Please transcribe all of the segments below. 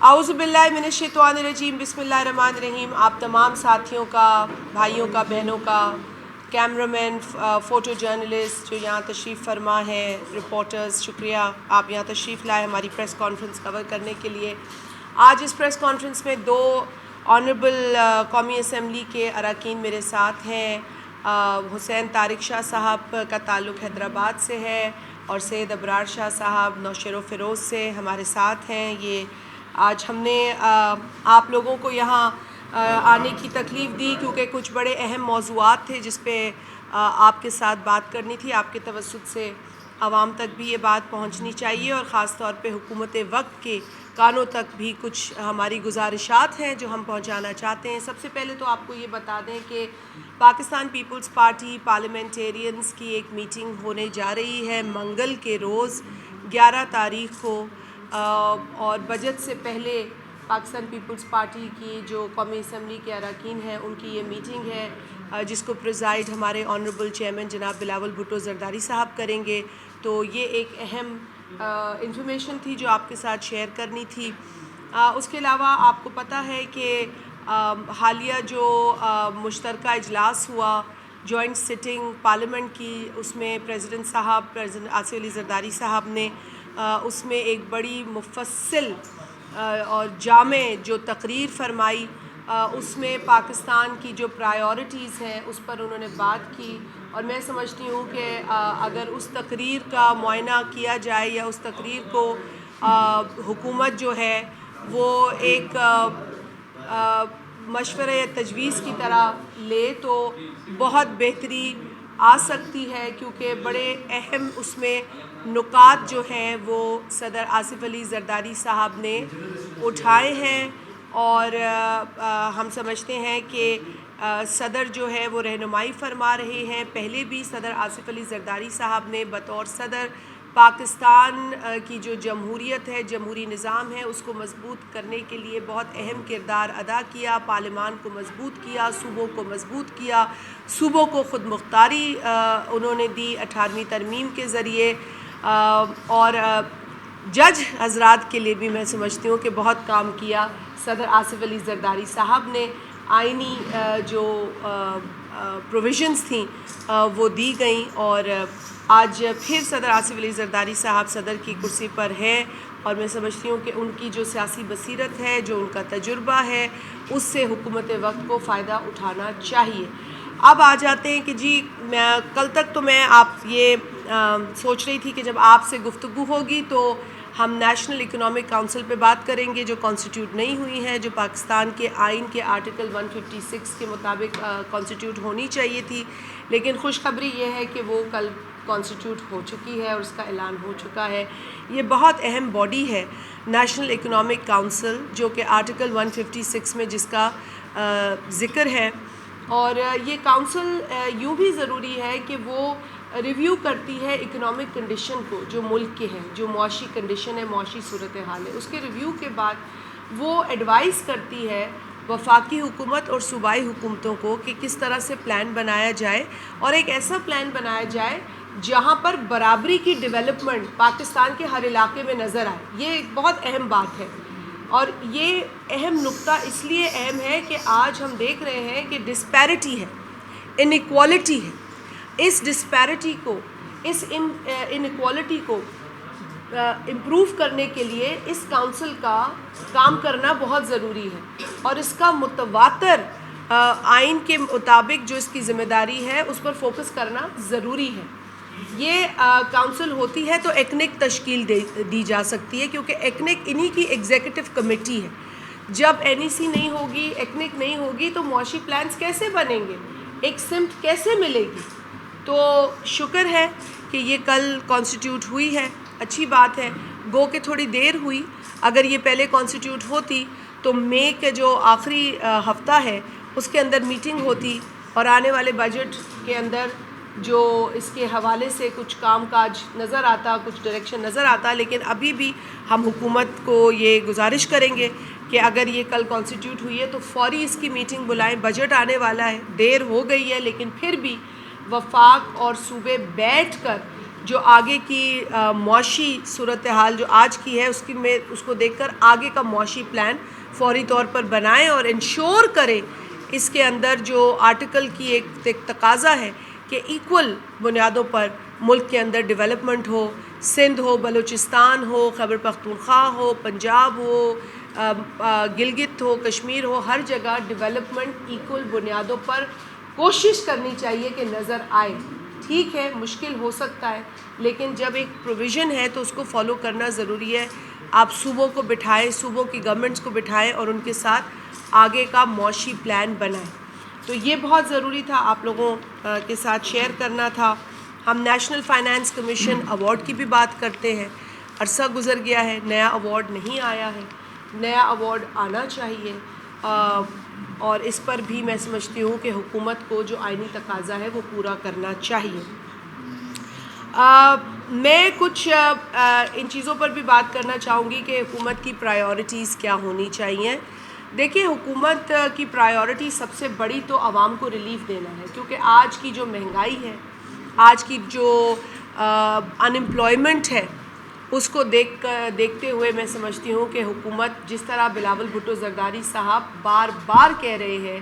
اعوذ باللہ من الشیطان الرجیم، بسم اللہ الرحمن الرحیم۔ آپ تمام ساتھیوں کا، بھائیوں کا، بہنوں کا، کیمرہ مین، فوٹو جرنلسٹ جو یہاں تشریف فرما ہے، رپورٹرز، شکریہ آپ یہاں تشریف لائے ہماری پریس کانفرنس کور کرنے کے لیے۔ آج اس پریس کانفرنس میں دو آنریبل قومی اسمبلی کے اراکین میرے ساتھ ہیں۔ حسین طارق شاہ صاحب کا تعلق حیدرآباد سے ہے اور سید ابرار شاہ صاحب نوشہر و فیروز سے ہمارے ساتھ ہیں۔ یہ آج ہم نے آپ لوگوں کو یہاں آنے کی تکلیف دی کیونکہ کچھ بڑے اہم موضوعات تھے جس پہ آپ کے ساتھ بات کرنی تھی۔ آپ کے توسط سے عوام تک بھی یہ بات پہنچنی چاہیے اور خاص طور پہ حکومت وقت کے کانوں تک بھی کچھ ہماری گزارشات ہیں جو ہم پہنچانا چاہتے ہیں۔ سب سے پہلے تو آپ کو یہ بتا دیں کہ پاکستان پیپلز پارٹی پارلیمنٹیرینز کی ایک میٹنگ ہونے جا رہی ہے منگل کے روز 11 تاریخ کو، اور بجٹ سے پہلے پاکستان پیپلز پارٹی کی جو قومی اسمبلی کے اراکین ہیں ان کی یہ میٹنگ ہے جس کو پریزائڈ ہمارے آنریبل چیئرمین جناب بلاول بھٹو زرداری صاحب کریں گے۔ تو یہ ایک اہم انفارمیشن تھی جو آپ کے ساتھ شیئر کرنی تھی۔ اس کے علاوہ آپ کو پتہ ہے کہ حالیہ جو مشترکہ اجلاس ہوا جوائنٹ سٹنگ پارلیمنٹ کی، اس میں پریزیڈنٹ صاحب پریزیڈنٹ آصف علی زرداری صاحب نے اس میں ایک بڑی مفصل اور جامع جو تقریر فرمائی، اس میں پاکستان کی جو پرائیورٹیز ہیں اس پر انہوں نے بات کی، اور میں سمجھتی ہوں کہ اگر اس تقریر کا معائنہ کیا جائے یا اس تقریر کو حکومت جو ہے وہ ایک مشورہ یا تجویز کی طرح لے تو بہت بہتری آ سکتی ہے، کیونکہ بڑے اہم اس میں نکات جو ہیں وہ صدر آصف علی زرداری صاحب نے اٹھائے ہیں، اور ہم سمجھتے ہیں کہ صدر جو ہے وہ رہنمائی فرما رہے ہیں۔ پہلے بھی صدر آصف علی زرداری صاحب نے بطور صدر پاکستان کی جو جمہوریت ہے، جمہوری نظام ہے، اس کو مضبوط کرنے کے لیے بہت اہم کردار ادا کیا، پارلیمان کو مضبوط کیا، صوبوں کو مضبوط کیا، صوبوں کو خود مختاری انہوں نے دی 18ویں ترمیم کے ذریعے، اور جج حضرات کے لیے بھی میں سمجھتی ہوں کہ بہت کام کیا صدر آصف علی زرداری صاحب نے۔ آئینی جو پروویژنز تھیں وہ دی گئیں، اور آج پھر صدر آصف علی زرداری صاحب صدر کی کرسی پر ہیں، اور میں سمجھتی ہوں کہ ان کی جو سیاسی بصیرت ہے، جو ان کا تجربہ ہے، اس سے حکومت وقت کو فائدہ اٹھانا چاہیے۔ اب آ جاتے ہیں کہ جی کل تک تو میں آپ یہ سوچ رہی تھی کہ جب آپ سے گفتگو ہوگی تو ہم نیشنل اکنامک کونسل پہ بات کریں گے جو کانسٹیٹیوٹ نہیں ہوئی ہے، جو پاکستان کے آئین کے آرٹیکل 156 کے مطابق کانسٹیٹیوٹ ہونی چاہیے تھی، لیکن خوشخبری یہ ہے کہ وہ کل کانسٹیٹیوٹ ہو چکی ہے اور اس کا اعلان ہو چکا ہے۔ یہ بہت اہم باڈی ہے نیشنل اکنامک کونسل، جو کہ آرٹیکل 156 میں جس کا ذکر ہے، اور یہ کونسل یوں بھی ضروری ہے کہ وہ ریویو کرتی ہے اکنامک کنڈیشن کو جو ملک کے ہے، جو معاشی کنڈیشن ہے، معاشی صورتحال ہے، اس کے ریویو کے بعد وہ ایڈوائز کرتی ہے وفاقی حکومت اور صوبائی حکومتوں کو کہ کس طرح سے پلان بنایا جائے، اور ایک ایسا پلان بنایا جائے جہاں پر برابری کی ڈیولپمنٹ پاکستان کے ہر علاقے میں نظر آئے۔ یہ ایک بہت اہم بات ہے، اور یہ اہم نقطہ اس لیے اہم ہے کہ آج ہم دیکھ رہے ہیں کہ ڈسپیرٹی ہے، انیکوالٹی ہے۔ اس ڈسپیرٹی کو، اس انیکوالٹی کو امپروو کرنے کے لیے اس کونسل کا کام کرنا بہت ضروری ہے، اور اس کا متواتر آئین کے مطابق جو اس کی ذمہ داری ہے اس پر فوکس کرنا ضروری ہے۔ یہ کونسل ہوتی ہے تو ایکنک تشکیل دی جا سکتی ہے، کیونکہ ایکنک انہی کی ایگزیکٹو کمیٹی ہے۔ جب این ای سی نہیں ہوگی، ایکنک نہیں ہوگی تو معاشی پلانز کیسے بنیں گے، ایک سمت کیسے ملے گی؟ تو شکر ہے کہ یہ کل کانسٹیٹیوٹ ہوئی ہے، اچھی بات ہے، گو کہ تھوڑی دیر ہوئی۔ اگر یہ پہلے کانسٹیٹیوٹ ہوتی تو مئی کے جو آخری ہفتہ ہے اس کے اندر میٹنگ ہوتی، اور آنے والے بجٹ کے اندر جو اس کے حوالے سے کچھ کام کاج نظر آتا، کچھ ڈائریکشن نظر آتا۔ لیکن ابھی بھی ہم حکومت کو یہ گزارش کریں گے کہ اگر یہ کل کانسٹیٹیوٹ ہوئی ہے تو فوری اس کی میٹنگ بلائیں، بجٹ آنے والا ہے، دیر ہو گئی ہے لیکن پھر بھی وفاق اور صوبے بیٹھ کر جو آگے کی معاشی صورتحال جو آج کی ہے اس کو دیکھ کر آگے کا معاشی پلان فوری طور پر بنائیں اور انشور کریں اس کے اندر جو آرٹیکل کی ایک تقاضا ہے کہ ایکول بنیادوں پر ملک کے اندر ڈیولپمنٹ ہو، سندھ ہو، بلوچستان ہو، خیبر پختونخوا ہو، پنجاب ہو، گلگت ہو، کشمیر ہو، ہر جگہ ڈیولپمنٹ ایکول بنیادوں پر کوشش کرنی چاہیے کہ نظر آئے۔ ٹھیک ہے، مشکل ہو سکتا ہے، لیکن جب ایک پروویژن ہے تو اس کو فالو کرنا ضروری ہے۔ آپ صوبوں کو بٹھائیں، صوبوں کی گورنمنٹس کو بٹھائیں اور ان کے ساتھ آگے کا معاشی پلان بنائیں۔ تو یہ بہت ضروری تھا، آپ لوگوں کے ساتھ شیئر کرنا تھا۔ ہم نیشنل فائنانس کمیشن ایوارڈ کی بھی بات کرتے ہیں، عرصہ گزر گیا ہے، نیا ایوارڈ نہیں آیا ہے، نیا ایوارڈ آنا چاہیے، اور اس پر بھی میں سمجھتی ہوں کہ حکومت کو جو آئینی تقاضا ہے وہ پورا کرنا چاہیے۔ میں کچھ ان چیزوں پر بھی بات کرنا چاہوں گی کہ حکومت کی پرائیورٹیز کیا ہونی چاہیے۔ دیکھیں، حکومت کی پرائیورٹی سب سے بڑی تو عوام کو ریلیف دینا ہے، کیونکہ آج کی جو مہنگائی ہے، آج کی جو انمپلائمنٹ ہے، اس کو دیکھتے ہوئے میں سمجھتی ہوں کہ حکومت، جس طرح بلاول بھٹو زرداری صاحب بار بار کہہ رہے ہیں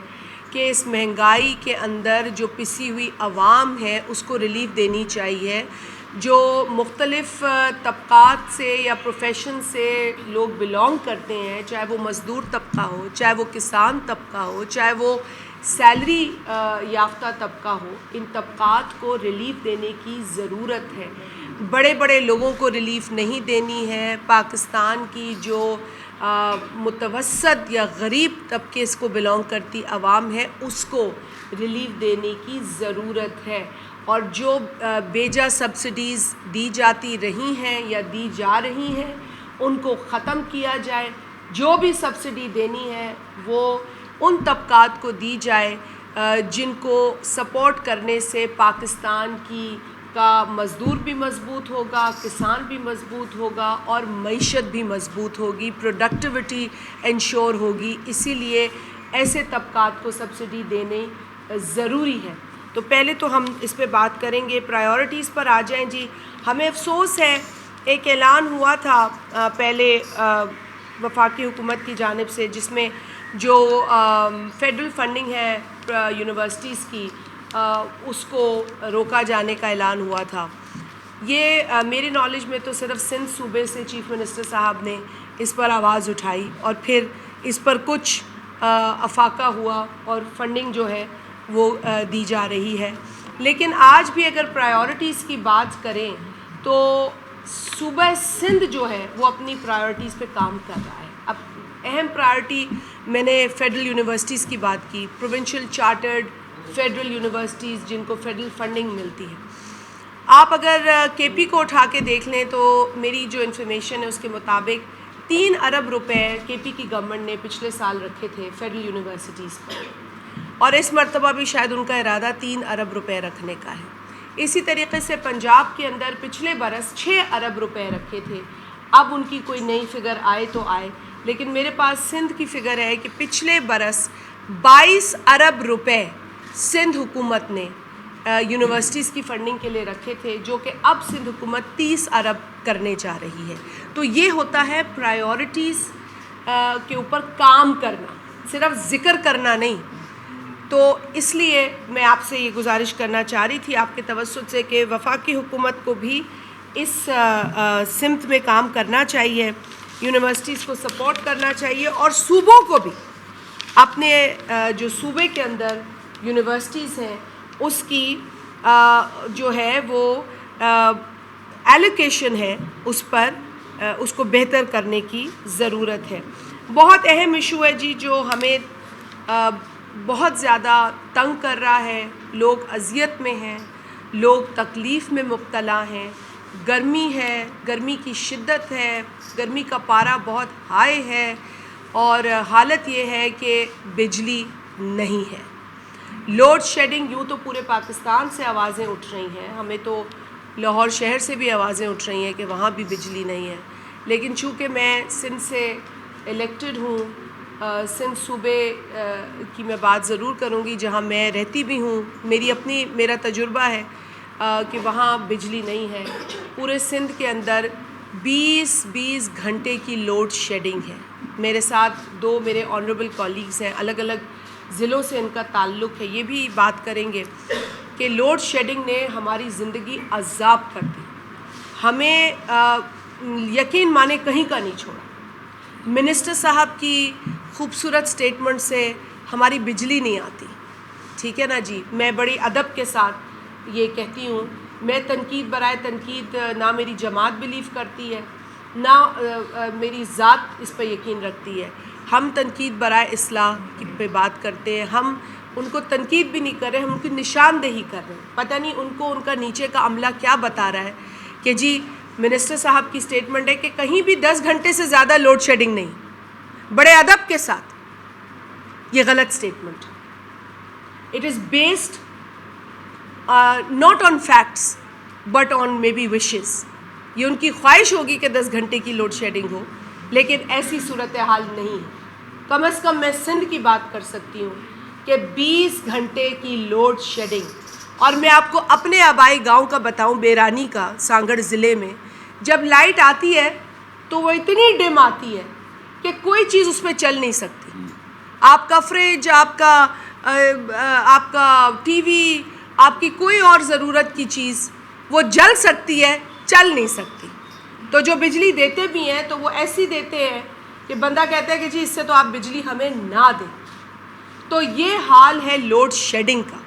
کہ اس مہنگائی کے اندر جو پسی ہوئی عوام ہے اس کو ریلیف دینی چاہیے۔ جو مختلف طبقات سے یا پروفیشن سے لوگ بلانگ کرتے ہیں، چاہے وہ مزدور طبقہ ہو، چاہے وہ کسان طبقہ ہو، چاہے وہ سیلری یافتہ طبقہ ہو، ان طبقات کو ریلیف دینے کی ضرورت ہے۔ بڑے بڑے لوگوں کو ریلیف نہیں دینی ہے، پاکستان کی جو متوسط یا غریب طبقے اس کو بلانگ کرتی عوام ہے اس کو ریلیف دینے کی ضرورت ہے، اور جو بیجا سبسڈیز دی جاتی رہی ہیں یا دی جا رہی ہیں ان کو ختم کیا جائے۔ جو بھی سبسڈی دینی ہے وہ ان طبقات کو دی جائے جن کو سپورٹ کرنے سے پاکستان کا مزدور بھی مضبوط ہوگا، کسان بھی مضبوط ہوگا اور معیشت بھی مضبوط ہوگی، پروڈکٹیوٹی انشور ہوگی۔ اسی لیے ایسے طبقات کو سبسڈی دینے ضروری ہے۔ تو پہلے تو ہم اس پہ بات کریں گے، پرائیورٹیز پر آ جائیں جی۔ ہمیں افسوس ہے، ایک اعلان ہوا تھا پہلے وفاقی حکومت کی جانب سے، جس میں جو فیڈرل فنڈنگ ہے یونیورسٹیز کی، اس کو روکا جانے کا اعلان ہوا تھا۔ یہ میرے نالج میں تو صرف سندھ صوبے سے چیف منسٹر صاحب نے اس پر آواز اٹھائی اور پھر اس پر کچھ افاقہ ہوا اور فنڈنگ جو ہے وہ دی جا رہی ہے۔ لیکن آج بھی اگر پرائیورٹیز کی بات کریں تو صوبہ سندھ جو ہے وہ اپنی پرائیورٹیز پہ کام کر رہا ہے۔ اب اہم پرائیورٹی، میں نے فیڈرل یونیورسٹیز کی بات کی، پروونشل چارٹرڈ فیڈرل یونیورسٹیز جن کو فیڈرل فنڈنگ ملتی ہے۔ آپ اگر کے پی کو اٹھا کے دیکھ لیں تو میری جو انفارمیشن ہے اس کے مطابق 3 ارب روپے کے پی کی گورنمنٹ نے پچھلے سال رکھے تھے فیڈرل یونیورسٹیز پر، اور اس مرتبہ بھی شاید ان کا ارادہ 3 ارب روپے رکھنے کا ہے۔ اسی طریقے سے پنجاب کے اندر پچھلے برس 6 ارب روپے رکھے تھے۔ اب ان کی کوئی نئی فگر آئے تو آئے، لیکن میرے پاس سندھ کی فگر ہے کہ پچھلے برس 22 ارب روپے سندھ حکومت نے یونیورسٹیز کی فنڈنگ کے لیے رکھے تھے، جو کہ اب سندھ حکومت 30 ارب کرنے جا رہی ہے۔ تو یہ ہوتا ہے پرائیورٹیز کے اوپر کام کرنا، صرف ذکر کرنا نہیں۔ تو اس لیے میں آپ سے یہ گزارش کرنا چاہ رہی تھی آپ کے توسط سے کہ وفاقی حکومت کو بھی اس سمت میں کام کرنا چاہیے، یونیورسٹیز کو سپورٹ کرنا چاہیے، اور صوبوں کو بھی اپنے جو صوبے کے اندر یونیورسٹیز ہیں اس کی جو ہے وہ ایلوکیشن ہے اس پر اس کو بہتر کرنے کی ضرورت ہے۔ بہت اہم ایشو ہے جی، جو ہمیں بہت زیادہ تنگ کر رہا ہے، لوگ اذیت میں ہیں، لوگ تکلیف میں مبتلا ہیں۔ گرمی ہے، گرمی کی شدت ہے، گرمی کا پارہ بہت ہائی ہے، اور حالت یہ ہے کہ بجلی نہیں ہے۔ لوڈ شیڈنگ، یوں تو پورے پاکستان سے آوازیں اٹھ رہی ہیں، ہمیں تو لاہور شہر سے بھی آوازیں اٹھ رہی ہیں کہ وہاں بھی بجلی نہیں ہے، لیکن چونکہ میں سندھ سے الیکٹڈ ہوں، سندھ صوبے کی میں بات ضرور کروں گی جہاں میں رہتی بھی ہوں، میرا تجربہ ہے۔ کہ وہاں بجلی نہیں ہے. پورے سندھ کے اندر 20 گھنٹے کی لوڈ شیڈنگ ہے. میرے ساتھ 2 میرے آنریبل کولیگز ہیں, الگ الگ ضلعوں سے ان کا تعلق ہے. یہ بھی بات کریں گے کہ لوڈ شیڈنگ نے ہماری زندگی عذاب کر دی. ہمیں یقین مانے کہیں کا نہیں چھوڑا. منسٹر صاحب کی خوبصورت سٹیٹمنٹ سے ہماری بجلی نہیں آتی, ٹھیک ہے نا جی. میں بڑی ادب کے ساتھ یہ کہتی ہوں, میں تنقید برائے تنقید نہ میری جماعت بلیو کرتی ہے نہ میری ذات اس پہ یقین رکھتی ہے. ہم تنقید برائے اصلاح پہ بات کرتے ہیں. ہم ان کو تنقید بھی نہیں کر رہے, ہم ان کی نشاندہی کر رہے ہیں. پتہ نہیں ان کو ان کا نیچے کا عملہ کیا بتا رہا ہے کہ جی منسٹر صاحب کی سٹیٹمنٹ ہے کہ کہیں بھی 10 گھنٹے سے زیادہ لوڈ شیڈنگ نہیں. بڑے ادب کے ساتھ یہ غلط statement. It is based not on facts but on maybe wishes. یہ ان کی خواہش ہوگی کہ 10 گھنٹے کی لوڈ شیڈنگ ہو, لیکن ایسی صورتحال نہیں ہے. کم از کم میں سندھ کی بات کر سکتی ہوں کہ 20 گھنٹے کی لوڈ شیڈنگ. اور میں آپ کو اپنے آبائی گاؤں کا بتاؤں, بیرانی کا, سانگڑ ضلع میں جب لائٹ آتی ہے تو وہ اتنی ڈم آتی ہے کہ کوئی چیز اس پہ چل نہیں سکتی. آپ کا فریج, آپ کا ٹی وی, آپ کی کوئی اور ضرورت کی چیز وہ جل سکتی ہے, چل نہیں سکتی. تو جو بجلی دیتے بھی ہیں تو وہ ایسی دیتے ہیں کہ بندہ کہتا ہے کہ جی اس سے تو آپ بجلی ہمیں نہ دیں. تو یہ حال ہے لوڈ شیڈنگ کا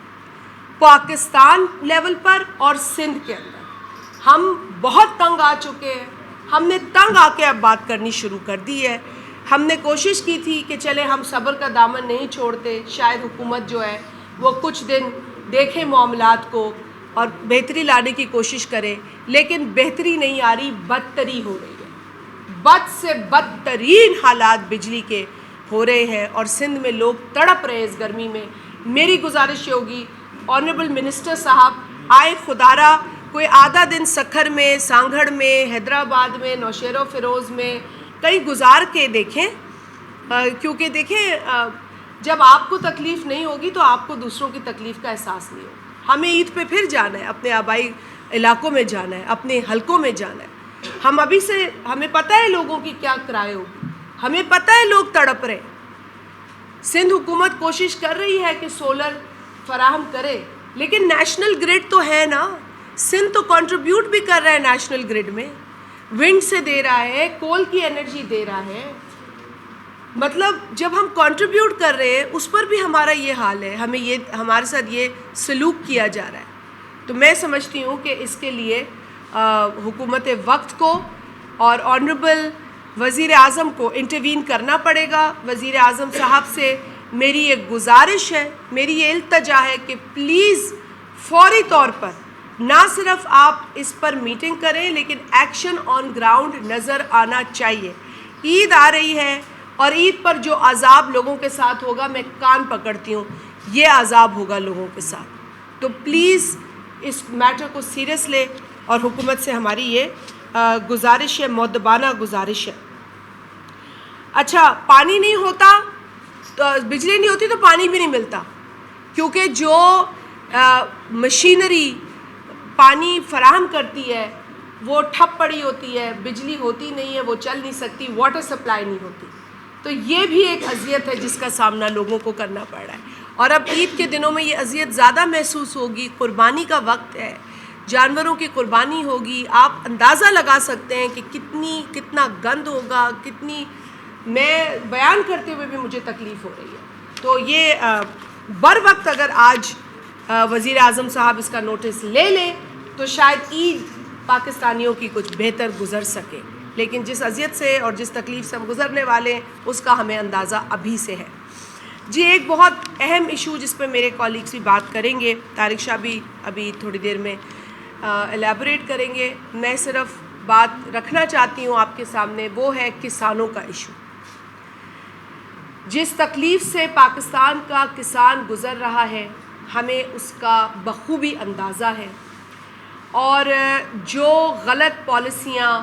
پاکستان لیول پر اور سندھ کے اندر. ہم بہت تنگ آ چکے ہیں. ہم نے تنگ آ کے اب بات کرنی شروع کر دی ہے. ہم نے کوشش کی تھی کہ چلے ہم صبر کا دامن نہیں چھوڑتے, شاید حکومت جو ہے وہ کچھ دن دیکھیں معاملات کو اور بہتری لانے کی کوشش کرے, لیکن بہتری نہیں آ رہی, بدتری ہو رہی ہے. بد سے بدترین حالات بجلی کے ہو رہے ہیں اور سندھ میں لوگ تڑپ رہے اس گرمی میں. میری گزارش یہ ہوگی آنریبل منسٹر صاحب, آئے خدارہ کوئی آدھا دن سکھر میں, سانگھڑ میں, حیدرآباد میں, نوشہر و فیروز میں کہیں گزار کے دیکھیں, کیونکہ دیکھیں جب آپ کو تکلیف نہیں ہوگی تو آپ کو دوسروں کی تکلیف کا احساس نہیں ہوگا. ہمیں عید پہ پھر جانا ہے, اپنے آبائی علاقوں میں جانا ہے, اپنے حلقوں میں جانا ہے. ہم ابھی سے ہمیں پتہ ہے لوگوں کی کیا کرائے ہوگی, ہمیں پتہ ہے لوگ تڑپ رہے. سندھ حکومت کوشش کر رہی ہے کہ سولر فراہم کرے, لیکن نیشنل گریڈ تو ہے نا. سندھ تو کنٹریبیوٹ بھی کر رہا ہے نیشنل گریڈ میں, ونڈ سے دے رہا ہے, کول کی انرجی دے رہا ہے. مطلب جب ہم کنٹریبیوٹ کر رہے ہیں اس پر بھی ہمارا یہ حال ہے, ہمارے ساتھ یہ سلوک کیا جا رہا ہے. تو میں سمجھتی ہوں کہ اس کے لیے حکومت وقت کو اور آنریبل وزیر اعظم کو انٹروین کرنا پڑے گا. وزیر اعظم صاحب سے میری ایک گزارش ہے, میری یہ التجا ہے کہ پلیز فوری طور پر نہ صرف آپ اس پر میٹنگ کریں, لیکن ایکشن آن گراؤنڈ نظر آنا چاہیے. عید آ رہی ہے اور عید پر جو عذاب لوگوں کے ساتھ ہوگا, میں کان پکڑتی ہوں, یہ عذاب ہوگا لوگوں کے ساتھ. تو پلیز اس میٹر کو سیریس لے, اور حکومت سے ہماری یہ گزارش ہے, مؤدبانہ گزارش ہے. اچھا, پانی نہیں ہوتا تو بجلی نہیں ہوتی تو پانی بھی نہیں ملتا, کیونکہ جو مشینری پانی فراہم کرتی ہے وہ ٹھپ پڑی ہوتی ہے, بجلی ہوتی نہیں ہے, وہ چل نہیں سکتی, واٹر سپلائی نہیں ہوتی. تو یہ بھی ایک اذیت ہے جس کا سامنا لوگوں کو کرنا پڑ رہا ہے. اور اب عید کے دنوں میں یہ اذیت زیادہ محسوس ہوگی. قربانی کا وقت ہے, جانوروں کی قربانی ہوگی. آپ اندازہ لگا سکتے ہیں کہ کتنا گند ہوگا, میں بیان کرتے ہوئے بھی مجھے تکلیف ہو رہی ہے. تو یہ بر وقت اگر آج وزیر اعظم صاحب اس کا نوٹس لے لیں تو شاید عید پاکستانیوں کی کچھ بہتر گزر سکے. لیکن جس اذیت سے اور جس تکلیف سے ہم گزرنے والے ہیں اس کا ہمیں اندازہ ابھی سے ہے. جی, ایک بہت اہم ایشو جس پہ میرے کولیگس بھی بات کریں گے, طارق شاہ بھی ابھی تھوڑی دیر میں ایلیبوریٹ کریں گے. میں صرف بات رکھنا چاہتی ہوں آپ کے سامنے, وہ ہے کسانوں کا ایشو. جس تکلیف سے پاکستان کا کسان گزر رہا ہے ہمیں اس کا بخوبی اندازہ ہے. اور جو غلط پالیسیاں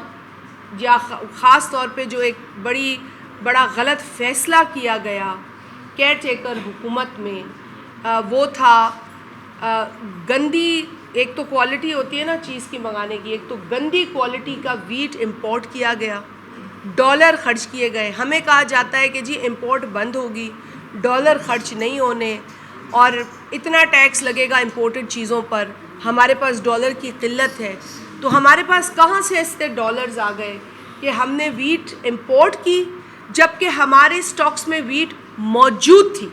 یا خاص طور پہ جو ایک بڑا غلط فیصلہ کیا گیا کیئر ٹیکر حکومت میں, وہ تھا گندی ایک تو کوالٹی ہوتی ہے نا چیز کی منگانے کی، ایک تو گندی کوالٹی کا ویٹ امپورٹ کیا گیا، ڈالر خرچ کیے گئے. ہمیں کہا جاتا ہے کہ جی امپورٹ بند ہوگی، ڈالر خرچ نہیں ہونے، اور اتنا ٹیکس لگے گا امپورٹڈ چیزوں پر. ہمارے پاس ڈالر کی قلت ہے، تو ہمارے پاس کہاں سے ایسے ڈالرز آ گئے کہ ہم نے ویٹ امپورٹ کی جبکہ ہمارے سٹاکس میں ویٹ موجود تھی،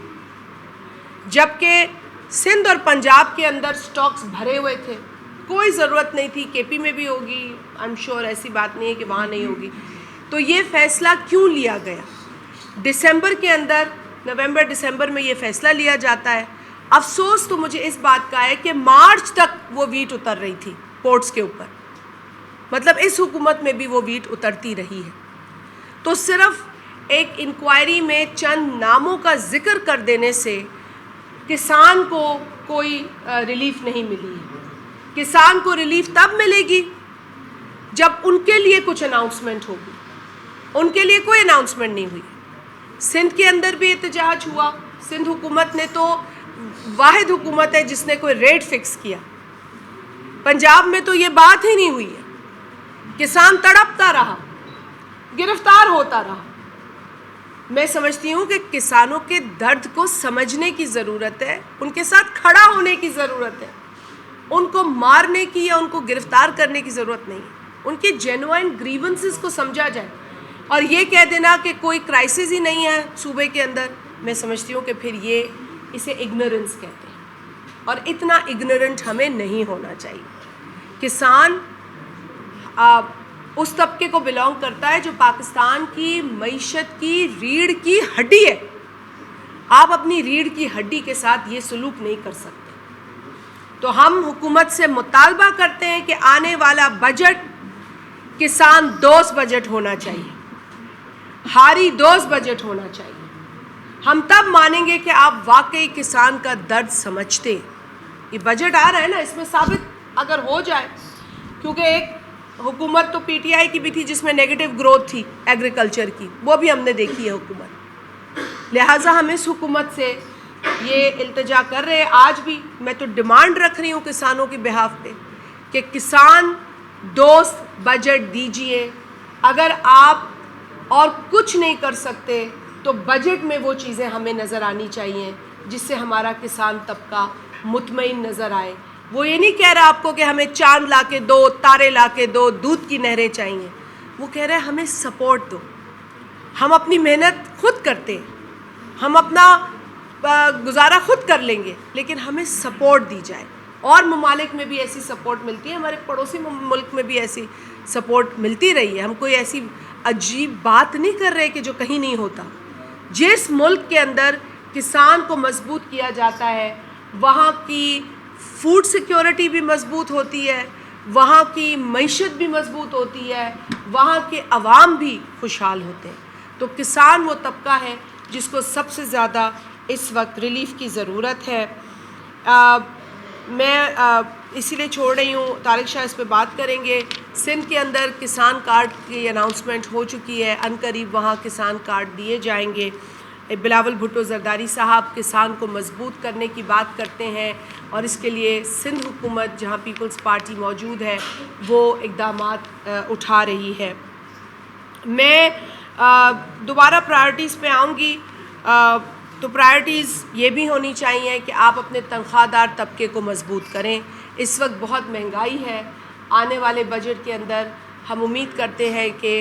جبکہ سندھ اور پنجاب کے اندر سٹاکس بھرے ہوئے تھے. کوئی ضرورت نہیں تھی. کے پی میں بھی ہوگی، آئی ایم شیور، ایسی بات نہیں ہے کہ وہاں نہیں ہوگی. تو یہ فیصلہ کیوں لیا گیا؟ دسمبر کے اندر، نومبر دسمبر میں یہ فیصلہ لیا جاتا ہے. افسوس تو مجھے اس بات کا ہے کہ مارچ تک وہ ویٹ اتر رہی تھی پورٹس کے اوپر، مطلب اس حکومت میں بھی وہ ویٹ اترتی رہی ہے. تو صرف ایک انکوائری میں چند ناموں کا ذکر کر دینے سے کسان کو کوئی ریلیف نہیں ملی ہے. کسان کو ریلیف تب ملے گی جب ان کے لیے کچھ اناؤنسمنٹ ہوگی. ان کے لیے کوئی اناؤنسمنٹ نہیں ہوئی. سندھ کے اندر بھی احتجاج ہوا. سندھ حکومت نے تو واحد حکومت ہے جس نے کوئی ریٹ فکس کیا. پنجاب میں تو یہ بات ہی نہیں ہوئی ہے. کسان تڑپتا رہا، گرفتار ہوتا رہا. میں سمجھتی ہوں کہ کسانوں کے درد کو سمجھنے کی ضرورت ہے، ان کے ساتھ کھڑا ہونے کی ضرورت ہے. ان کو مارنے کی یا ان کو گرفتار کرنے کی ضرورت نہیں ہے. ان کے جینوائن گریونسز کو سمجھا جائے. اور یہ کہہ دینا کہ کوئی کرائسس ہی نہیں ہے صوبے کے اندر، میں سمجھتی ہوں کہ پھر یہ اسے اگنورنس کہتے ہیں، اور اتنا اگنورنٹ ہمیں نہیں ہونا چاہیے. کسان اس طبقے کو بلانگ کرتا ہے جو پاکستان کی معیشت کی ریڑھ کی ہڈی ہے. آپ اپنی ریڑھ کی ہڈی کے ساتھ یہ سلوک نہیں کر سکتے. تو ہم حکومت سے مطالبہ کرتے ہیں کہ آنے والا بجٹ کسان دوست بجٹ ہونا چاہیے، ہاری دوست بجٹ ہونا چاہیے. ہم تب مانیں گے کہ آپ واقعی کسان کا درد سمجھتے. یہ بجٹ آ رہا ہے نا، اس میں ثابت اگر ہو جائے، کیونکہ ایک حکومت تو پی ٹی آئی کی بھی تھی جس میں نیگیٹو گروتھ تھی ایگریکلچر کی، وہ بھی ہم نے دیکھی ہے حکومت. لہٰذا ہم اس حکومت سے یہ التجا کر رہے ہیں. آج بھی میں تو ڈیمانڈ رکھ رہی ہوں کسانوں کی بہاف پہ کہ کسان دوست بجٹ دیجئے. اگر آپ اور کچھ نہیں کر سکتے تو بجٹ میں وہ چیزیں ہمیں نظر آنی چاہیے جس سے ہمارا کسان طبقہ مطمئن نظر آئے. وہ یہ نہیں کہہ رہا آپ کو کہ ہمیں چاند لا کے دو، تارے لا کے دو، دودھ کی نہریں چاہیے. وہ کہہ رہے ہیں ہمیں سپورٹ دو. ہم اپنی محنت خود کرتے ہیں، ہم اپنا گزارا خود کر لیں گے، لیکن ہمیں سپورٹ دی جائے. اور ممالک میں بھی ایسی سپورٹ ملتی ہے، ہمارے پڑوسی ملک میں بھی ایسی سپورٹ ملتی رہی ہے. ہم کوئی ایسی عجیب بات نہیں کر رہے کہ جو کہیں نہیں ہوتا. جس ملک کے اندر کسان کو مضبوط کیا جاتا ہے وہاں کی فوڈ سیکیورٹی بھی مضبوط ہوتی ہے، وہاں کی معیشت بھی مضبوط ہوتی ہے، وہاں کے عوام بھی خوشحال ہوتے ہیں. تو کسان وہ طبقہ ہے جس کو سب سے زیادہ اس وقت ریلیف کی ضرورت ہے. میں اسی لیے چھوڑ رہی ہوں، طارق شاہ اس پہ بات کریں گے. سندھ کے اندر کسان کارڈ کی اناؤنسمنٹ ہو چکی ہے، عنقریب وہاں کسان کارڈ دیے جائیں گے. بلاول بھٹو زرداری صاحب کسان کو مضبوط کرنے کی بات کرتے ہیں، اور اس کے لیے سندھ حکومت جہاں پیپلز پارٹی موجود ہے وہ اقدامات اٹھا رہی ہے. میں دوبارہ پرائرٹیز پہ آؤں گی. تو پرائرٹیز یہ بھی ہونی چاہیے کہ آپ اپنے تنخواہ دار طبقے کو مضبوط کریں. اس وقت بہت مہنگائی ہے. آنے والے بجٹ کے اندر ہم امید کرتے ہیں کہ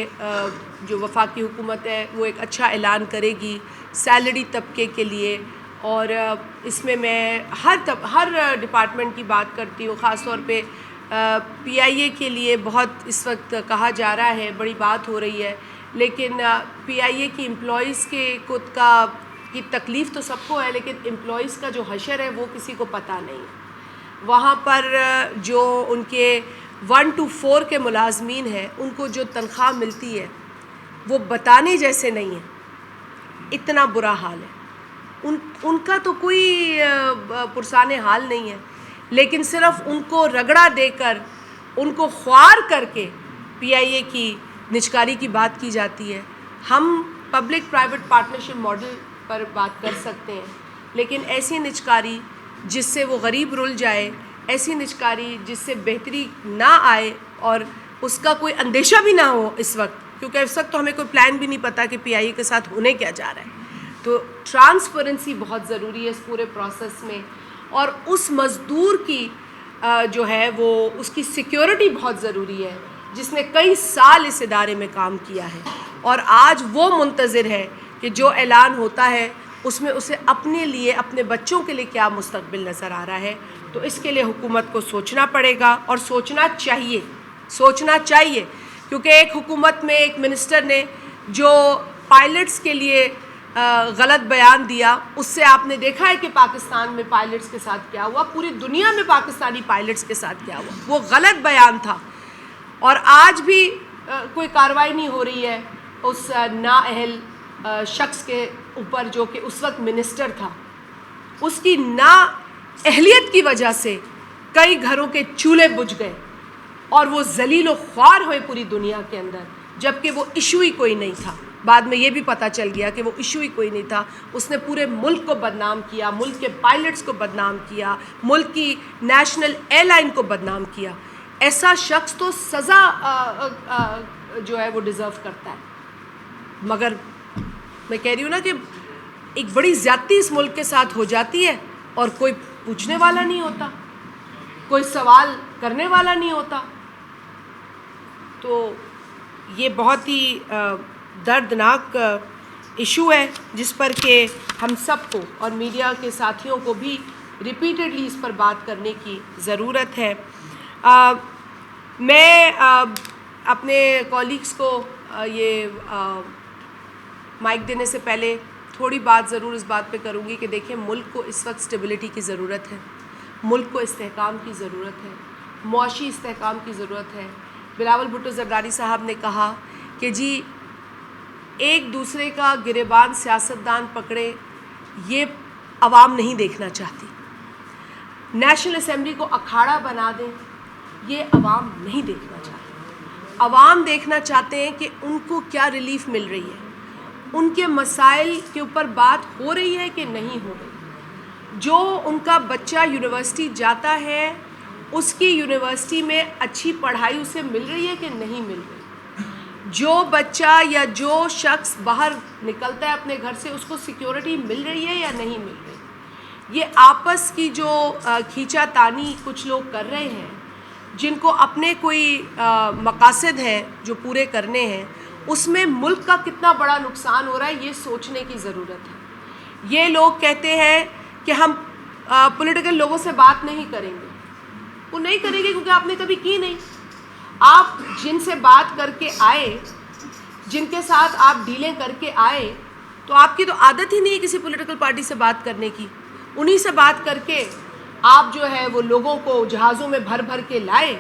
جو وفاقی حکومت ہے وہ ایک اچھا اعلان کرے گی سیلری طبقے کے لیے. اور اس میں ہر ڈپارٹمنٹ کی بات کرتی ہوں، خاص طور پہ پی آئی اے کے لیے بہت اس وقت کہا جا رہا ہے، بڑی بات ہو رہی ہے. لیکن پی آئی اے کی امپلائیز کے خود کی تکلیف تو سب کو ہے، لیکن امپلائیز کا جو حشر ہے وہ کسی کو پتہ نہیں ہے. وہاں پر جو ان کے 1 to 4 کے ملازمین ہیں ان کو جو تنخواہ ملتی ہے وہ بتانے جیسے نہیں ہے. اتنا برا حال ہے. ان کا تو کوئی پرسان حال نہیں ہے، لیکن صرف ان کو رگڑا دے کر، ان کو خوار کر کے پی آئی اے کی نجکاری کی بات کی جاتی ہے. ہم پبلک پرائیویٹ پارٹنرشپ ماڈل پر بات کر سکتے ہیں، لیکن ایسی نجکاری جس سے وہ غریب رل جائے، ایسی نجکاری جس سے بہتری نہ آئے اور اس کا کوئی اندیشہ بھی نہ ہو اس وقت، کیونکہ اس وقت تو ہمیں کوئی پلان بھی نہیں پتا کہ پی آئی اے کے ساتھ ہونے کیا جا رہا ہے. تو ٹرانسپیرنسی بہت ضروری ہے اس پورے پروسیس میں، اور اس مزدور کی جو ہے وہ اس کی سیکیورٹی بہت ضروری ہے جس نے کئی سال اس ادارے میں کام کیا ہے، اور آج وہ منتظر ہے کہ جو اعلان ہوتا ہے اس میں اسے اپنے لیے، اپنے بچوں کے لیے کیا مستقبل نظر آ رہا ہے. تو اس کے لیے حکومت کو سوچنا پڑے گا، اور سوچنا چاہیے کیونکہ ایک حکومت میں ایک منسٹر نے جو پائلٹس کے لیے غلط بیان دیا، اس سے آپ نے دیکھا ہے کہ پاکستان میں پائلٹس کے ساتھ کیا ہوا، پوری دنیا میں پاکستانی پائلٹس کے ساتھ کیا ہوا. وہ غلط بیان تھا، اور آج بھی کوئی کارروائی نہیں ہو رہی ہے اس نااہل شخص کے اوپر جو کہ اس وقت منسٹر تھا. اس کی نااہلیت کی وجہ سے کئی گھروں کے چولہے بجھ گئے اور وہ ذلیل و خوار ہوئے پوری دنیا کے اندر، جبکہ وہ ایشو ہی کوئی نہیں تھا. بعد میں یہ بھی پتہ چل گیا کہ وہ ایشو ہی کوئی نہیں تھا. اس نے پورے ملک کو بدنام کیا، ملک کے پائلٹس کو بدنام کیا، ملک کی نیشنل ایئر لائن کو بدنام کیا. ایسا شخص تو سزا جو ہے وہ ڈیزرو کرتا ہے. مگر میں کہہ رہی ہوں نا کہ ایک بڑی زیادتی اس ملک کے ساتھ ہو جاتی ہے اور کوئی پوچھنے والا نہیں ہوتا، کوئی سوال کرنے والا نہیں ہوتا. تو یہ بہت ہی دردناک ایشو ہے جس پر کہ ہم سب کو اور میڈیا کے ساتھیوں کو بھی ریپیٹڈلی اس پر بات کرنے کی ضرورت ہے. میں اپنے کولیگز کو یہ مائک دینے سے پہلے تھوڑی بات ضرور اس بات پہ کروں گی کہ دیکھیں، ملک کو اس وقت اسٹیبلٹی کی ضرورت ہے، ملک کو استحکام کی ضرورت ہے، معاشی استحکام کی ضرورت ہے. بلاول بھٹو زرداری صاحب نے کہا کہ جی ایک دوسرے کا گریبان سیاستدان پکڑے، یہ عوام نہیں دیکھنا چاہتی. نیشنل اسمبلی کو اکھاڑا بنا دیں، یہ عوام نہیں دیکھنا چاہتی. عوام دیکھنا چاہتے ہیں کہ ان کو کیا ریلیف مل رہی ہے، ان کے مسائل کے اوپر بات ہو رہی ہے کہ نہیں ہو رہی. جو ان کا بچہ یونیورسٹی جاتا ہے، اس کی یونیورسٹی میں اچھی پڑھائی اسے مل رہی ہے کہ نہیں مل رہی. جو بچہ یا جو شخص باہر نکلتا ہے اپنے گھر سے، اس کو سیکیورٹی مل رہی ہے یا نہیں مل رہی. یہ آپس کی جو کھینچا تانی کچھ لوگ کر رہے ہیں، جن کو اپنے کوئی مقاصد ہیں جو پورے کرنے ہیں، اس میں ملک کا کتنا بڑا نقصان ہو رہا ہے، یہ سوچنے کی ضرورت ہے. یہ لوگ کہتے ہیں کہ ہم پولیٹیکل لوگوں سے بات نہیں کریں گے. وہ نہیں کریں گے کیونکہ آپ نے کبھی کی نہیں. آپ جن سے بات کر کے آئے، جن کے ساتھ آپ ڈیلیں کر کے آئے، تو آپ کی تو عادت ہی نہیں ہے کسی پولیٹیکل پارٹی سے بات کرنے کی. انہی سے بات کر کے آپ جو ہے وہ لوگوں کو جہازوں میں بھر بھر کے لائے.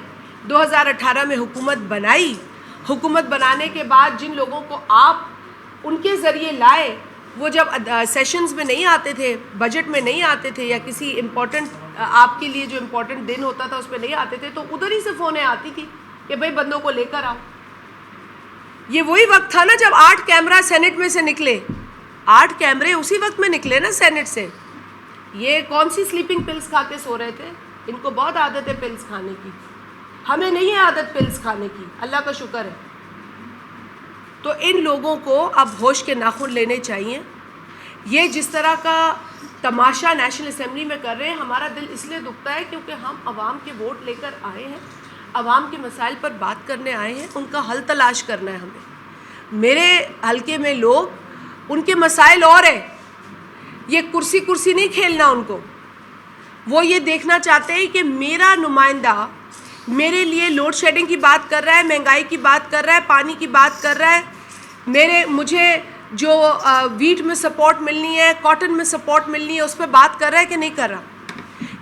2018 میں حکومت بنائی. حکومت بنانے کے بعد جن لوگوں کو آپ ان کے ذریعے لائے، وہ جب سیشنز میں نہیں آتے تھے، بجٹ میں نہیں آتے تھے، یا کسی امپورٹنٹ آپ کے لیے جو امپورٹنٹ دن ہوتا تھا اس پہ نہیں آتے تھے، تو ادھر ہی سے فونیں آتی تھی کہ بھائی بندوں کو لے کر آؤ. یہ وہی وقت تھا نا جب 8 کیمرہ سینٹ میں سے نکلے. 8 کیمرے اسی وقت میں نکلے نا سینٹ سے. یہ کون سی سلیپنگ پلز کھا کے سو رہے تھے؟ ان کو بہت عادت ہے پلز کھانے کی. ہمیں نہیں ہے عادت پلز کھانے کی، اللہ کا شکر ہے. تو ان لوگوں کو اب ہوش کے ناخن لینے چاہیے. یہ جس طرح کا تماشا نیشنل اسمبلی میں کر رہے ہیں، ہمارا دل اس لیے دکھتا ہے کیونکہ ہم عوام کے ووٹ لے کر آئے ہیں، عوام کے مسائل پر بات کرنے آئے ہیں، ان کا حل تلاش کرنا ہے ہمیں. میرے حلقے میں لوگ، ان کے مسائل اور ہیں. یہ کرسی نہیں کھیلنا ان کو. وہ یہ دیکھنا چاہتے ہیں کہ میرا نمائندہ میرے لیے لوڈ شیڈنگ کی بات کر رہا ہے، مہنگائی کی بات کر رہا ہے، پانی کی بات کر رہا ہے، مجھے جو ویٹ میں سپورٹ ملنی ہے، کاٹن میں سپورٹ ملنی ہے، اس پہ بات کر رہا ہے کہ نہیں کر رہا.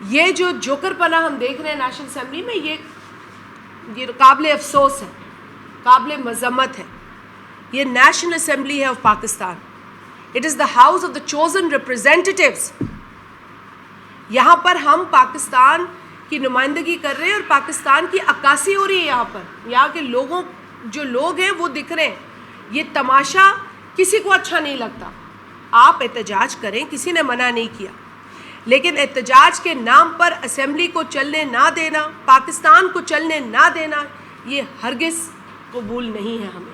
یہ جو جوکر پنا ہم دیکھ رہے ہیں نیشنل اسمبلی میں، یہ قابل افسوس ہے، قابل مذمت ہے. یہ نیشنل اسمبلی ہے of Pakistan. It is the house of the chosen representatives. یہاں پر ہم پاکستان کی نمائندگی کر رہے ہیں اور پاکستان کی عکاسی ہو رہی ہے. یہاں پر یہاں کے لوگوں، جو لوگ ہیں وہ دکھ رہے ہیں. یہ تماشا کسی کو اچھا نہیں لگتا. آپ احتجاج کریں، کسی نے منع نہیں کیا، لیکن احتجاج کے نام پر اسمبلی کو چلنے نہ دینا، پاکستان کو چلنے نہ دینا، یہ ہرگز قبول نہیں ہے ہمیں.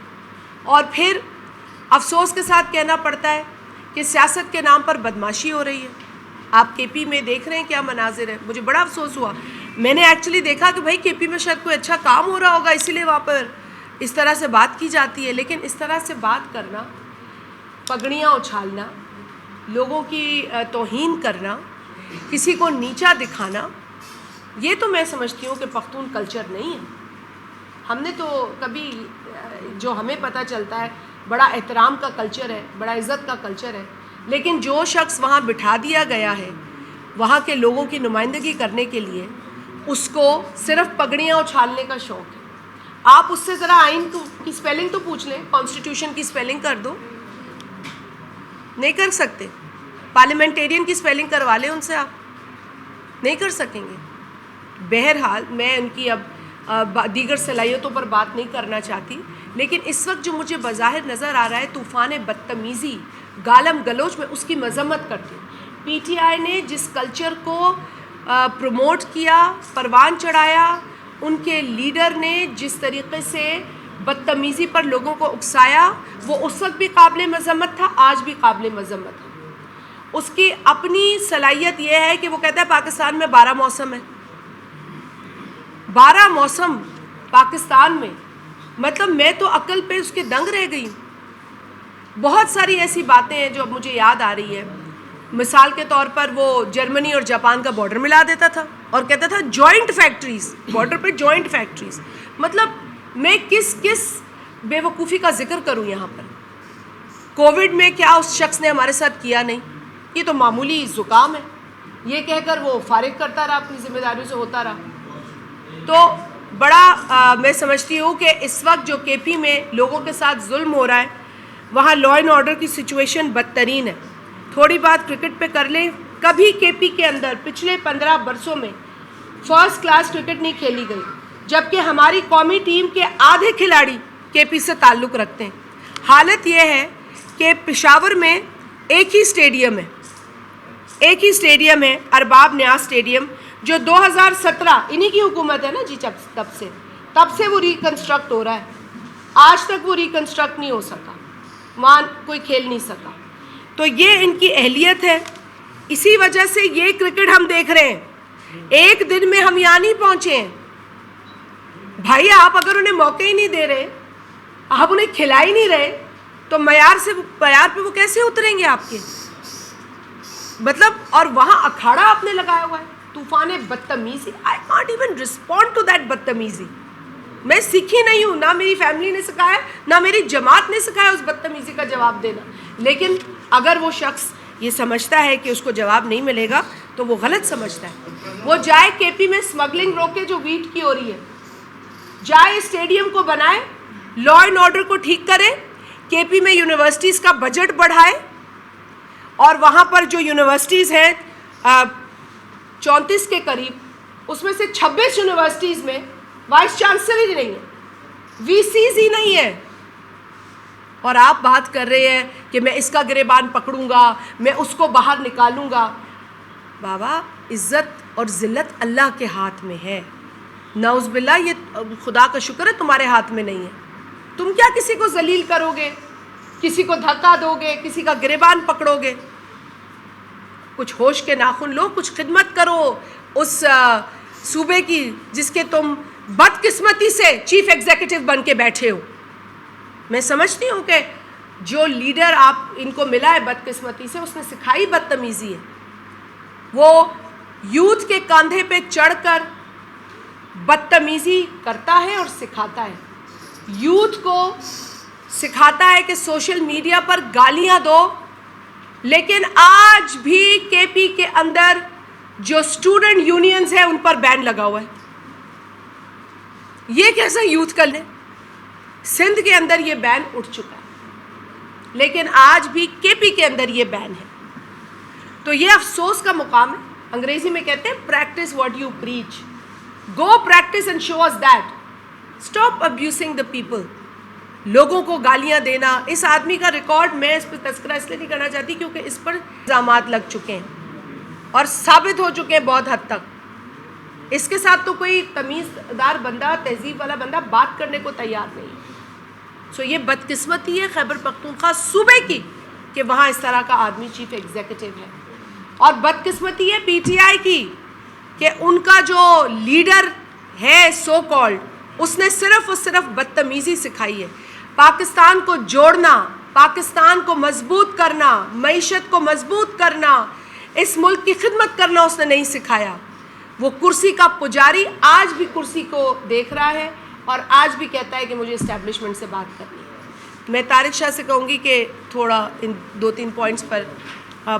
اور پھر افسوس کے ساتھ کہنا پڑتا ہے کہ سیاست کے نام پر بدماشی ہو رہی ہے. آپ کے پی میں دیکھ رہے ہیں کیا مناظر ہے. مجھے بڑا افسوس ہوا. میں نے ایکچولی دیکھا کہ بھائی کے پی میں شاید کوئی اچھا کام ہو رہا ہوگا، اسی لیے وہاں پر اس طرح سے بات کی جاتی ہے. لیکن اس طرح سے بات کرنا، پگڑیاں اچھالنا، لوگوں کی توہین کرنا، کسی کو نیچا دکھانا، یہ تو میں سمجھتی ہوں کہ پختون کلچر نہیں ہے. ہم نے تو کبھی، جو ہمیں پتہ چلتا ہے، بڑا احترام کا کلچر ہے، بڑا عزت کا کلچر ہے. لیکن جو شخص وہاں بٹھا دیا گیا ہے وہاں کے لوگوں کی نمائندگی کرنے کے لیے، اس کو صرف پگڑیاں اچھالنے کا شوق ہے. آپ اس سے ذرا آئین کی سپیلنگ تو پوچھ لیں، کانسٹیٹیوشن کی سپیلنگ کر دو. نہیں کر سکتے. پارلیمنٹیرین کی سپیلنگ کروا لیں ان سے، آپ نہیں کر سکیں گے. بہرحال میں ان کی اب دیگر صلاحیتوں پر بات نہیں کرنا چاہتی، لیکن اس وقت جو مجھے بظاہر نظر آ رہا ہے طوفان بدتمیزی، گالم گلوچ، میں اس کی مذمت کرتی ہوں. پی ٹی آئی نے جس کلچر کو پروموٹ کیا، پروان چڑھایا، ان کے لیڈر نے جس طریقے سے بدتمیزی پر لوگوں کو اکسایا، وہ اس وقت بھی قابل مذمت تھا، آج بھی قابل مذمت ہے. اس کی اپنی صلاحیت یہ ہے کہ وہ کہتا ہے پاکستان میں 12 موسم ہے. 12 موسم پاکستان میں، مطلب میں تو عقل پہ اس کے دنگ رہ گئی ہوں. بہت ساری ایسی باتیں ہیں جو اب مجھے یاد آ رہی ہے. مثال کے طور پر وہ جرمنی اور جاپان کا بارڈر ملا دیتا تھا اور کہتا تھا جوائنٹ فیکٹریز، بارڈر پہ جوائنٹ فیکٹریز. مطلب میں کس بے وقوفی کا ذکر کروں یہاں پر. کووڈ میں کیا اس شخص نے ہمارے ساتھ کیا نہیں. یہ تو معمولی زکام ہے، یہ کہہ کر وہ فارغ کرتا رہا، اپنی ذمہ داریوں سے ہوتا رہا. تو بڑا میں سمجھتی ہوں کہ اس وقت جو کے پی میں لوگوں کے ساتھ ظلم ہو رہا ہے، وہاں لا اینڈ آرڈر کی سچویشن بدترین ہے. تھوڑی بات کرکٹ پہ کر لیں. کبھی کے پی کے اندر پچھلے 15 برسوں میں فرسٹ کلاس کرکٹ نہیں کھیلی گئی، جبکہ ہماری قومی ٹیم کے آدھے کھلاڑی کے پی سے تعلق رکھتے ہیں. حالت یہ ہے کہ پشاور میں ایک ہی اسٹیڈیم ہے، ارباب نیاز اسٹیڈیم، جو 2017 انہی کی حکومت ہے نا جی، تب سے وہ ریکنسٹرکٹ ہو رہا ہے. آج تک وہ ریکنسٹرکٹ نہیں ہو سکا، وہاں کوئی کھیل نہیں سکا. تو یہ ان کی اہلیت ہے. اسی وجہ سے یہ کرکٹ ہم دیکھ رہے ہیں. ایک دن میں ہم یہاں نہیں پہنچے ہیں. بھائی آپ اگر انہیں موقع ہی نہیں دے رہے، آپ انہیں کھلا ہی نہیں رہے، تو معیار پہ وہ کیسے اتریں گے آپ کے؟ مطلب، اور وہاں اکھاڑا آپ نے لگایا ہوا ہے طوفان بدتمیزی. I can't even respond to that بدتمیزی. میں سیکھی نہیں ہوں، نہ میری فیملی نے سکھایا، نہ میری جماعت نے سکھایا اس بدتمیزی کا جواب دینا. لیکن اگر وہ شخص یہ سمجھتا ہے کہ اس کو جواب نہیں ملے گا تو وہ غلط سمجھتا ہے. وہ جائے کے پی میں اسمگلنگ روکے جو ویٹ کی ہو رہی ہے، جائے اسٹیڈیم کو بنائے، لا اینڈ آرڈر کو ٹھیک کرے، کے پی میں یونیورسٹیز کا بجٹ بڑھائے، اور وہاں پر جو یونیورسٹیز ہیں 34 کے قریب، اس میں سے 26 یونیورسٹیز میں وائس چانسلر ہی نہیں ہے، وی سیز ہی نہیں ہے. اور آپ بات کر رہے ہیں کہ میں اس کا گریبان پکڑوں گا، میں اس کو باہر نکالوں گا. بابا، عزت اور ذلت اللہ کے ہاتھ میں ہے. نعوذ باللہ، یہ خدا کا شکر ہے تمہارے ہاتھ میں نہیں ہے. تم کیا کسی کو ذلیل کرو گے، کسی کو دھکا دو گے، کسی کا گریبان پکڑو گے؟ کچھ ہوش کے ناخن لو، کچھ خدمت کرو اس صوبے کی جس کے تم بدقسمتی سے چیف ایگزیکٹو بن کے بیٹھے ہو. میں سمجھتی ہوں کہ جو لیڈر آپ ان کو ملا ہے بدقسمتی سے، اس نے سکھائی بدتمیزی ہے. وہ یوتھ کے کاندھے پہ چڑھ کر بدتمیزی کرتا ہے اور سکھاتا ہے. یوتھ کو سکھاتا ہے کہ سوشل میڈیا پر گالیاں دو، لیکن آج بھی کے پی کے اندر جو اسٹوڈنٹ یونینز ہیں ان پر بین لگا ہوا ہے. یہ کیسا یوتھ کل ہے؟ سندھ کے اندر یہ بین اٹھ چکا ہے، لیکن آج بھی کے پی کے اندر یہ بین ہے. تو یہ افسوس کا مقام ہے. انگریزی میں کہتے ہیں practice what you preach. Go practice and show us that. Stop abusing the people. لوگوں کو گالیاں دینا، اس آدمی کا ریکارڈ میں اس پہ تذکرہ اس لیے نہیں کرنا چاہتی کیونکہ اس پر الزامات لگ چکے ہیں. اور ثابت ہو چکے ہیں بہت حد تک. اس کے ساتھ تو کوئی تمیزدار بندہ, تہذیب والا بندہ بات کرنے کو تیار نہیں. سو یہ بدقسمتی ہے خیبر پختونخوا صوبے کی کہ وہاں اس طرح کا آدمی چیف ایگزیکٹو ہے, اور بدقسمتی ہے پی ٹی آئی کی کہ ان کا جو لیڈر ہے سو کالڈ, اس نے صرف اور صرف بدتمیزی سکھائی ہے. پاکستان کو جوڑنا, پاکستان کو مضبوط کرنا, معیشت کو مضبوط کرنا, اس ملک کی خدمت کرنا اس نے نہیں سکھایا. وہ کرسی کا پجاری آج بھی کرسی کو دیکھ رہا ہے اور آج بھی کہتا ہے کہ مجھے اسٹیبلشمنٹ سے بات کرنی ہے. میں طارق شاہ سے کہوں گی کہ تھوڑا ان 2-3 پوائنٹس پر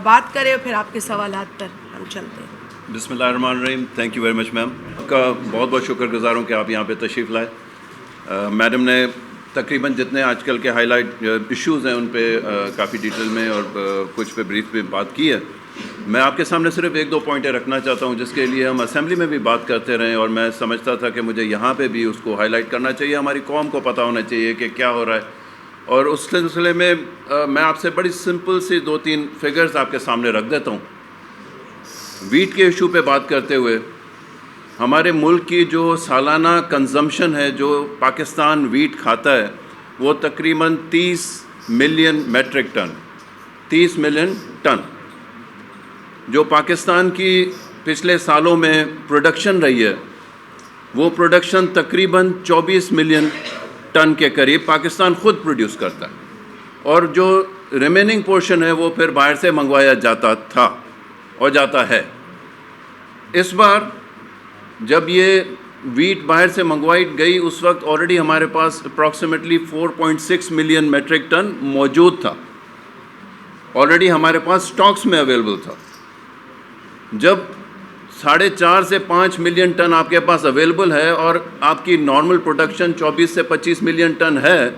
بات کرے اور پھر آپ کے سوالات پر ہم چلتے ہیں. بسم اللہ الرحمن الرحیم. تھینک یو ویری مچ میم. آپ کا بہت بہت شکر گزار ہوں کہ آپ یہاں پہ تشریف لائے. میڈم نے تقریباً جتنے آج کل کے ہائی لائٹ ایشوز ہیں ان پہ کافی ڈیٹیل میں اور کچھ پہ بریف پہ بات کی ہے. میں آپ کے سامنے صرف 1-2 پوائنٹیں رکھنا چاہتا ہوں جس کے لیے ہم اسمبلی میں بھی بات کرتے رہے, اور میں سمجھتا تھا کہ مجھے یہاں پہ بھی اس کو ہائی لائٹ کرنا چاہیے. ہماری قوم کو پتہ ہونا چاہیے کہ کیا ہو رہا ہے. اور اس سلسلے میں میں آپ سے بڑی سمپل سی 2-3 فگرز آپ کے سامنے رکھ دیتا ہوں. ویٹ کے ایشو پہ بات کرتے ہوئے, ہمارے ملک کی جو سالانہ کنزمپشن ہے جو پاکستان ویٹ کھاتا ہے وہ تقریباً 30 million metric ton. 30 million ton جو پاکستان کی پچھلے سالوں میں پروڈکشن رہی ہے, وہ پروڈکشن تقریباً 24 ملین ٹن کے قریب پاکستان خود پروڈیوس کرتا ہے, اور جو ریمیننگ پورشن ہے وہ پھر باہر سے منگوایا جاتا تھا اور جاتا ہے. اس بار جب یہ ویٹ باہر سے منگوائی گئی اس وقت آلریڈی ہمارے پاس اپروکسیمیٹلی 4.6 ملین میٹرک ٹن موجود تھا, آلریڈی ہمارے پاس سٹاکس میں اویلیبل تھا. جب 4.5 سے 5 ملین ٹن آپ کے پاس اویلیبل ہے اور آپ کی نارمل پروڈکشن 24 سے 25 ملین ٹن ہے,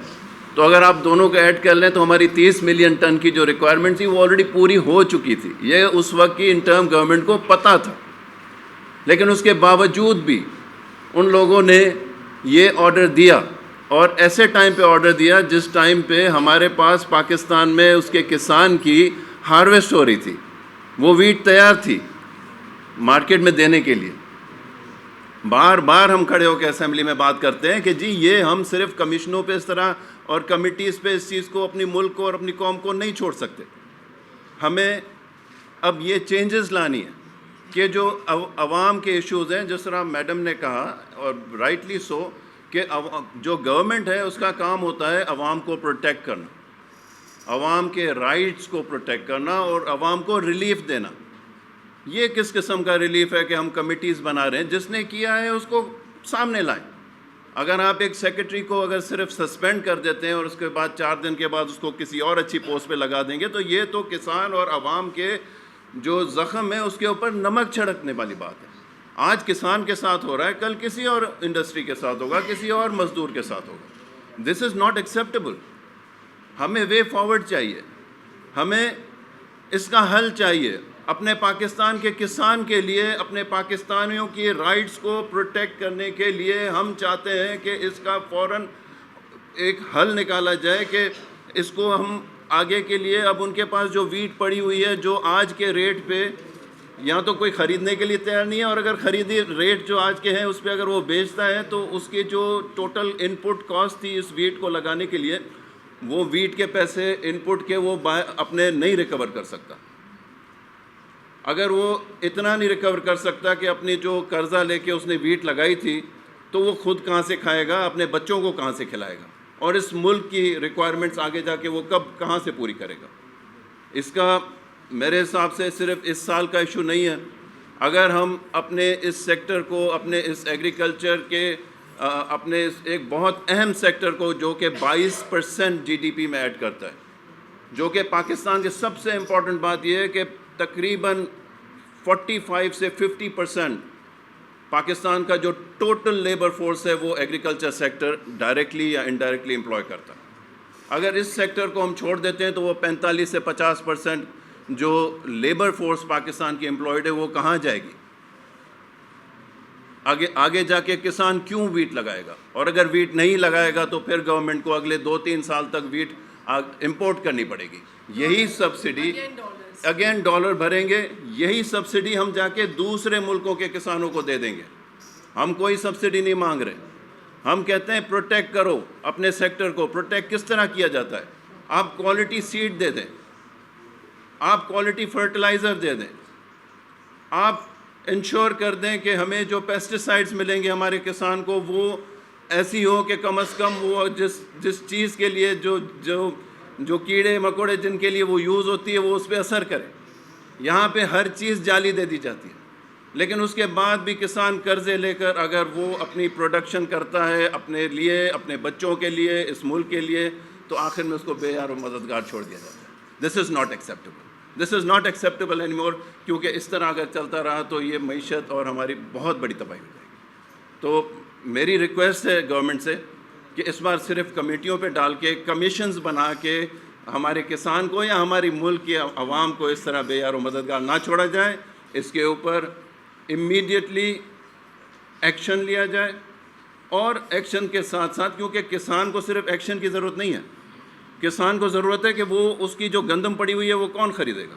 تو اگر آپ دونوں کو ایڈ کر لیں تو ہماری 30 ملین ٹن کی جو ریکوائرمنٹ تھی وہ آلریڈی پوری ہو چکی تھی. یہ اس وقت کی انٹرم گورنمنٹ کو پتہ تھا, لیکن اس کے باوجود بھی ان لوگوں نے یہ آرڈر دیا, اور ایسے ٹائم پہ آرڈر دیا جس ٹائم پہ ہمارے پاس پاکستان میں اس کے کسان کی ہارویسٹ ہو رہی تھی. وہ ویٹ تیار تھی مارکیٹ میں دینے کے لیے. بار بار ہم کھڑے ہو کے اسمبلی میں بات کرتے ہیں کہ جی یہ ہم صرف کمیشنوں پہ اس طرح اور کمیٹیز پہ اس چیز کو اپنی ملک کو اور اپنی قوم کو نہیں چھوڑ سکتے. ہمیں اب یہ چینجز لانی ہے کہ جو عوام کے ایشوز ہیں, جس طرح میڈم نے کہا اور رائٹلی سو, کہ جو گورنمنٹ ہے اس کا کام ہوتا ہے عوام کو پروٹیکٹ کرنا, عوام کے رائٹس کو پروٹیکٹ کرنا اور عوام کو ریلیف دینا. یہ کس قسم کا ریلیف ہے کہ ہم کمیٹیز بنا رہے ہیں؟ جس نے کیا ہے اس کو سامنے لائیں. اگر آپ ایک سیکرٹری کو اگر صرف سسپینڈ کر دیتے ہیں اور اس کے بعد 4 دن کے بعد اس کو کسی اور اچھی پوسٹ پہ لگا دیں گے, تو یہ تو کسان اور عوام کے جو زخم ہے اس کے اوپر نمک چھڑکنے والی بات ہے. آج کسان کے ساتھ ہو رہا ہے, کل کسی اور انڈسٹری کے ساتھ ہوگا, کسی اور مزدور کے ساتھ ہوگا. دس از ناٹ ایکسیپٹیبل. ہمیں وے فارورڈ چاہیے, ہمیں اس کا حل چاہیے. اپنے پاکستان کے کسان کے لیے, اپنے پاکستانیوں کی رائٹس کو پروٹیکٹ کرنے کے لیے ہم چاہتے ہیں کہ اس کا فوراً ایک حل نکالا جائے کہ اس کو ہم آگے کے لیے, اب ان کے پاس جو ویٹ پڑی ہوئی ہے جو آج کے ریٹ پہ یا تو کوئی خریدنے کے لیے تیار نہیں ہے, اور اگر خریدی ریٹ جو آج کے ہیں اس پہ اگر وہ بیچتا ہے تو اس کی جو ٹوٹل ان پٹ کاسٹ تھی اس ویٹ کو لگانے کے لیے, وہ ویٹ کے پیسے ان پٹ کے وہ اپنے نہیں ریکور کر سکتا. اگر وہ اتنا نہیں ریکور کر سکتا کہ اپنی جو قرضہ لے کے اس نے ویٹ لگائی تھی, تو وہ خود کہاں سے کھائے گا, اپنے بچوں کو کہاں سے کھلائے گا, اور اس ملک کی ریکوائرمنٹس آگے جا کے وہ کہاں سے پوری کرے گا. اس کا میرے حساب سے صرف اس سال کا ایشو نہیں ہے. اگر ہم اپنے اس سیکٹر کو, اپنے اس ایگریکلچر کے اپنے ایک بہت اہم سیکٹر کو جو کہ 22% GDP میں ایڈ کرتا ہے, جو کہ پاکستان کی سب سے امپورٹنٹ بات یہ ہے کہ تقریباً 45 سے 50% پاکستان کا جو ٹوٹل لیبر فورس ہے وہ ایگریکلچر سیکٹر ڈائریکٹلی یا انڈائریکٹلی امپلوائے کرتا ہے. اگر اس سیکٹر کو ہم چھوڑ دیتے ہیں تو وہ 45 سے 50% جو لیبر فورس پاکستان کی امپلائڈ ہے وہ کہاں جائے گی؟ آگے جا کے کسان کیوں ویٹ لگائے گا؟ اور اگر ویٹ نہیں لگائے گا تو پھر گورنمنٹ کو اگلے 2-3 سال تک ویٹ امپورٹ کرنی پڑے گی. یہی سبسڈی اگین ڈالر بھریں گے, یہی سبسڈی ہم جا کے دوسرے ملکوں کے کسانوں کو دے دیں گے. ہم کوئی سبسڈی نہیں مانگ رہے, ہم کہتے ہیں پروٹیکٹ کرو اپنے سیکٹر کو. پروٹیکٹ کس طرح کیا جاتا ہے؟ آپ کوالٹی سیڈ دے دیں, آپ کوالٹی فرٹیلائزر دے دیں, آپ انشور کر دیں کہ ہمیں جو پیسٹیسائڈز ملیں گے ہمارے کسان کو وہ ایسی ہو کہ کم از کم وہ جس چیز کے لیے جو کیڑے مکوڑے جن کے لیے وہ یوز ہوتی ہے وہ اس پہ اثر کرے. یہاں پہ ہر چیز جعلی دے دی جاتی ہے, لیکن اس کے بعد بھی کسان قرضے لے کر اگر وہ اپنی پروڈکشن کرتا ہے اپنے لیے, اپنے بچوں کے لیے, اس ملک کے لیے, تو آخر میں اس کو بے یار و مددگار چھوڑ دیا جاتا ہے. This is not acceptable, this is not acceptable any more, کیونکہ اس طرح اگر چلتا رہا تو یہ معیشت اور ہماری بہت بڑی تباہی ہو جائے گی. تو میری ریکویسٹ ہے گورنمنٹ سے کہ اس بار صرف کمیٹیوں پہ ڈال کے, کمیشنز بنا کے ہمارے کسان کو یا ہماری ملک کی عوام کو اس طرح بے یار و مددگار نہ چھوڑا جائے. اس کے اوپر امیڈیٹلی ایکشن لیا جائے, اور ایکشن کے ساتھ ساتھ, کیونکہ کسان کو صرف ایکشن کی ضرورت نہیں ہے, کسان کو ضرورت ہے کہ وہ اس کی جو گندم پڑی ہوئی ہے وہ کون خریدے گا,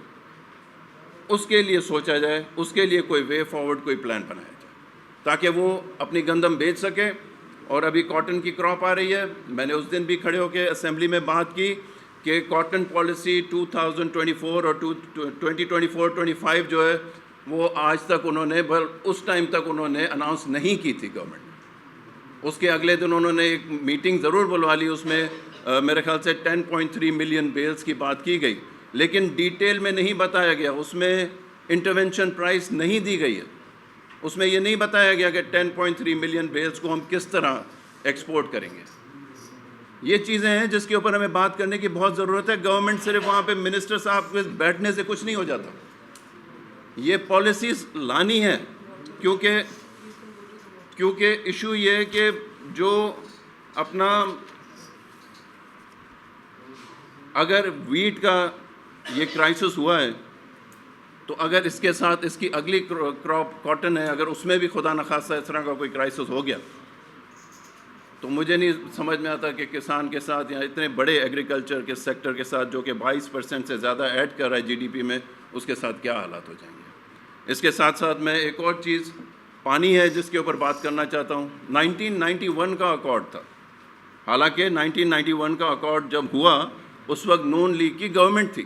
اس کے لیے سوچا جائے, اس کے لیے کوئی وے فارورڈ, کوئی پلان بنایا جائے تاکہ وہ اپنی گندم بیچ سکے. اور ابھی کاٹن کی کراپ آ رہی ہے, میں نے اس دن بھی کھڑے ہو کے اسمبلی میں بات کی کہ کاٹن پالیسی 2024 اور 2024-25 جو ہے وہ آج تک انہوں نے, اس ٹائم تک انہوں نے اناؤنس نہیں کی تھی گورنمنٹ نے. اس کے اگلے دن انہوں نے ایک میٹنگ ضرور بلوا لی, اس میں میرے خیال سے 10.3 ملین بیلز کی بات کی گئی, لیکن ڈیٹیل میں نہیں بتایا گیا, اس میں انٹرونشن پرائس نہیں دی گئی ہے, اس میں یہ نہیں بتایا گیا کہ 10.3 ملین بیلز کو ہم کس طرح ایکسپورٹ کریں گے. یہ چیزیں ہیں جس کے اوپر ہمیں بات کرنے کی بہت ضرورت ہے. گورنمنٹ صرف وہاں پہ منسٹر صاحب کے بیٹھنے سے کچھ نہیں ہو جاتا, یہ پالیسیز لانی ہے, کیونکہ ایشو یہ ہے کہ جو اپنا, اگر ویٹ کا یہ کرائسس ہوا ہے تو اگر اس کے ساتھ اس کی اگلی کراپ کاٹن ہے, اگر اس میں بھی خدا نخواستہ اس طرح کا کوئی کرائسس ہو گیا تو مجھے نہیں سمجھ میں آتا کہ کسان کے ساتھ یا اتنے بڑے ایگریکلچر کے سیکٹر کے ساتھ جو کہ 22% سے زیادہ ایڈ کر رہا ہے GDP میں, اس کے ساتھ کیا حالات ہو جائیں گے. اس کے ساتھ ساتھ میں ایک اور چیز پانی ہے جس کے اوپر بات کرنا چاہتا ہوں. 1991 کا اکارڈ تھا, حالانکہ 1991 کا اکارڈ جب ہوا اس وقت نون لیگ کی گورنمنٹ تھی.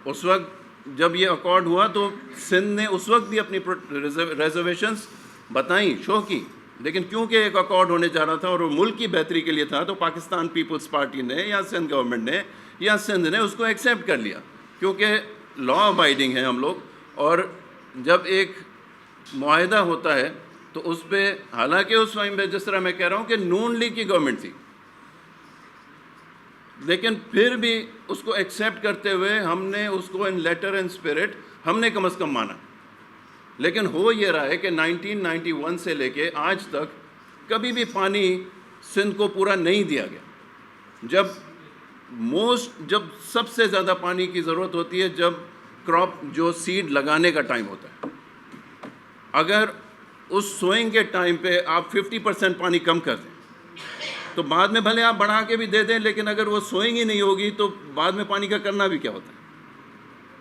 اس وقت جب یہ اکارڈ ہوا تو سندھ نے اس وقت بھی اپنی ریزرویشنز بتائیں, شو کی, لیکن کیونکہ ایک اکارڈ ہونے جا رہا تھا اور وہ ملک کی بہتری کے لیے تھا تو پاکستان پیپلز پارٹی نے یا سندھ گورنمنٹ نے یا سندھ نے اس کو ایکسیپٹ کر لیا, کیونکہ لا ابائڈنگ ہیں ہم لوگ. اور جب ایک معاہدہ ہوتا ہے تو اس پہ, حالانکہ اس ٹائم پہ جس طرح میں کہہ رہا ہوں کہ نون لیگ کی گورنمنٹ تھی, لیکن پھر بھی اس کو ایکسیپٹ کرتے ہوئے ہم نے اس کو ان لیٹر اینڈ اسپرٹ ہم نے کم از کم مانا. لیکن ہو یہ رہا ہے کہ 1991 سے لے کے آج تک کبھی بھی پانی سندھ کو پورا نہیں دیا گیا. جب سب سے زیادہ پانی کی ضرورت ہوتی ہے جب کراپ جو سیڈ لگانے کا ٹائم ہوتا ہے, اگر اس سوئنگ کے ٹائم پہ آپ 50% پانی کم کر دیں تو بعد میں بھلے آپ بڑھا کے بھی دے دیں, لیکن اگر وہ سوئنگ ہی نہیں ہوگی تو بعد میں پانی کا کرنا بھی کیا ہوتا ہے.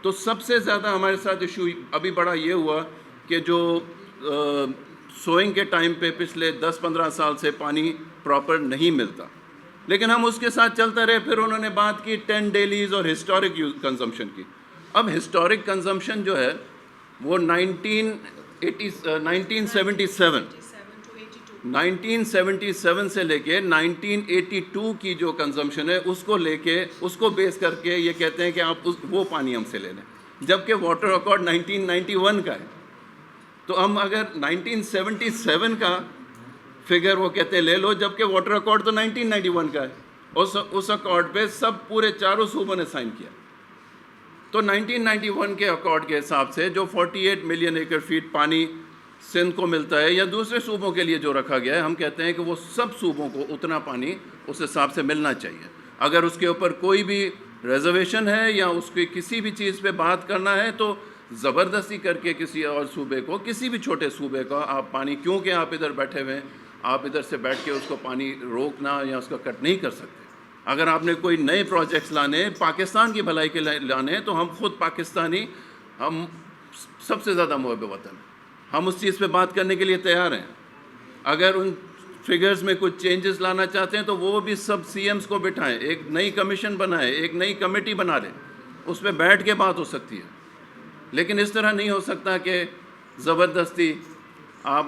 تو سب سے زیادہ ہمارے ساتھ ایشو ابھی بڑا یہ ہوا کہ جو سوئنگ کے ٹائم پہ پچھلے 10-15 سال سے پانی پراپر نہیں ملتا, لیکن ہم اس کے ساتھ چلتا رہے. پھر انہوں نے بات کی 10 ڈیلیز اور ہسٹورک کنزمپشن کی. اب ہسٹورک کنزمپشن جو ہے وہ 1977 سے لے کے 1982 کی جو کنزمپشن ہے اس کو لے کے, اس کو بیس کر کے یہ کہتے ہیں کہ آپ وہ پانی ہم سے لے لیں, جبکہ واٹر اکارڈ 1991 کا ہے. تو ہم اگر 1977 کا فگر وہ کہتے ہیں لے لو, جبکہ واٹر اکارڈ تو 1991 کا ہے. اس اکارڈ پہ سب پورے چاروں صوبوں نے سائن کیا. تو 1991 کے اکارڈ کے حساب سے جو 48 ملین ایکڑ فیٹ پانی سندھ کو ملتا ہے یا دوسرے صوبوں کے لیے جو رکھا گیا ہے, ہم کہتے ہیں کہ وہ سب صوبوں کو اتنا پانی اس حساب سے ملنا چاہیے. اگر اس کے اوپر کوئی بھی ریزرویشن ہے یا اس کی کسی بھی چیز پہ بات کرنا ہے تو زبردستی کر کے کسی اور صوبے کو, کسی بھی چھوٹے صوبے کا آپ پانی, کیونکہ آپ ادھر بیٹھے ہوئے ہیں, آپ ادھر سے بیٹھ کے اس کو پانی روکنا یا اس کا کٹ نہیں کر سکتے. اگر آپ نے کوئی نئے پروجیکٹس لانے ہیں پاکستان کی بھلائی کے لانے ہیں تو ہم خود پاکستانی ہم سب سے زیادہ محب وطن ہیں، ہم اس چیز پہ بات کرنے کے لیے تیار ہیں. اگر ان فگرز میں کچھ چینجز لانا چاہتے ہیں تو وہ بھی سب سی ایمز کو بٹھائیں، ایک نئی کمیشن بنائیں، ایک نئی کمیٹی بنا لیں، اس پہ بیٹھ کے بات ہو سکتی ہے. لیکن اس طرح نہیں ہو سکتا کہ زبردستی آپ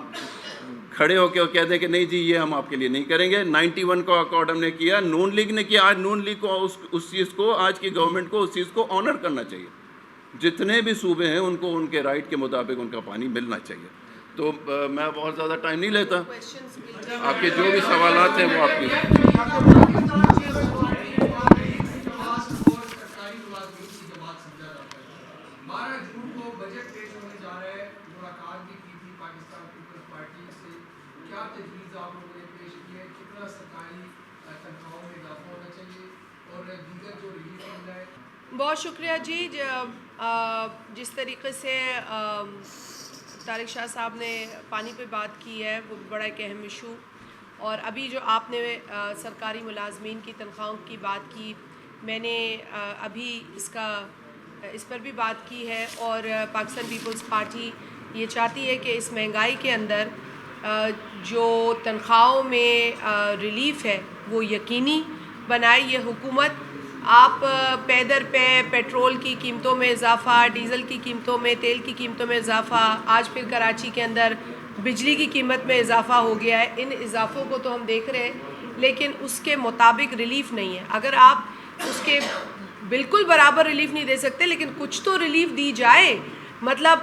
کھڑے ہو کے کہہ دیں کہ نہیں جی یہ ہم آپ کے لیے نہیں کریں گے. 91 کا اکارڈ ہم نے کیا، نون لیگ نے کیا. آج نون لیگ کو اس چیز کو، آج کی گورنمنٹ کو اس چیز کو آنر کرنا چاہیے. جتنے بھی صوبے ہیں ان کو ان کے رائٹ کے مطابق ان کا پانی ملنا چاہیے. تو میں بہت زیادہ ٹائم نہیں لیتا، آپ کے جو بھی سوالات ہیں وہ آپ کی. بہت شکریہ جی. جس طریقے سے طارق شاہ صاحب نے پانی پہ بات کی ہے وہ بڑا ایک اہم ایشو، اور ابھی جو آپ نے سرکاری ملازمین کی تنخواہوں کی بات کی، میں نے ابھی اس پر بھی بات کی ہے. اور پاکستان پیپلز پارٹی یہ چاہتی ہے کہ اس مہنگائی کے اندر جو تنخواہوں میں ریلیف ہے وہ یقینی بنائے یہ حکومت. آپ پے در پے پیٹرول کی قیمتوں میں اضافہ، ڈیزل کی قیمتوں میں، تیل کی قیمتوں میں اضافہ، آج پھر کراچی کے اندر بجلی کی قیمت میں اضافہ ہو گیا ہے. ان اضافوں کو تو ہم دیکھ رہے ہیں لیکن اس کے مطابق ریلیف نہیں ہے. اگر آپ اس کے بالکل برابر ریلیف نہیں دے سکتے لیکن کچھ تو ریلیف دی جائے. مطلب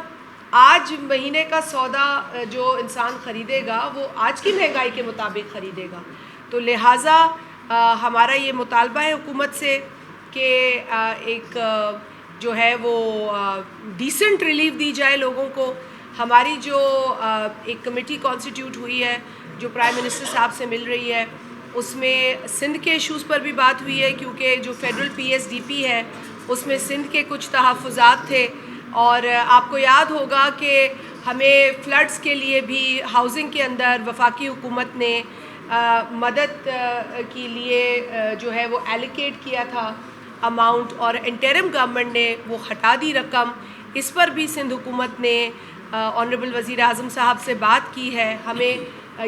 آج مہینے کا سودا جو انسان خریدے گا وہ آج کی مہنگائی کے مطابق خریدے گا. تو لہٰذا ہمارا یہ مطالبہ ہے حکومت سے کہ ایک جو ہے وہ ڈیسنٹ ریلیف دی جائے لوگوں کو. ہماری جو ایک کمیٹی کانسٹیٹیوٹ ہوئی ہے جو پرائم منسٹر صاحب سے مل رہی ہے، اس میں سندھ کے ایشوز پر بھی بات ہوئی ہے کیونکہ جو فیڈرل PSDP ہے اس میں سندھ کے کچھ تحفظات تھے. اور آپ کو یاد ہوگا کہ ہمیں فلڈز کے لیے بھی ہاؤسنگ کے اندر وفاقی حکومت نے مدد کے لیے جو ہے وہ ایلوکیٹ کیا تھا اماؤنٹ، اور انٹرم گورنمنٹ نے وہ ہٹا دی رقم. اس پر بھی سندھ حکومت نے آنریبل وزیر اعظم صاحب سے بات کی ہے. ہمیں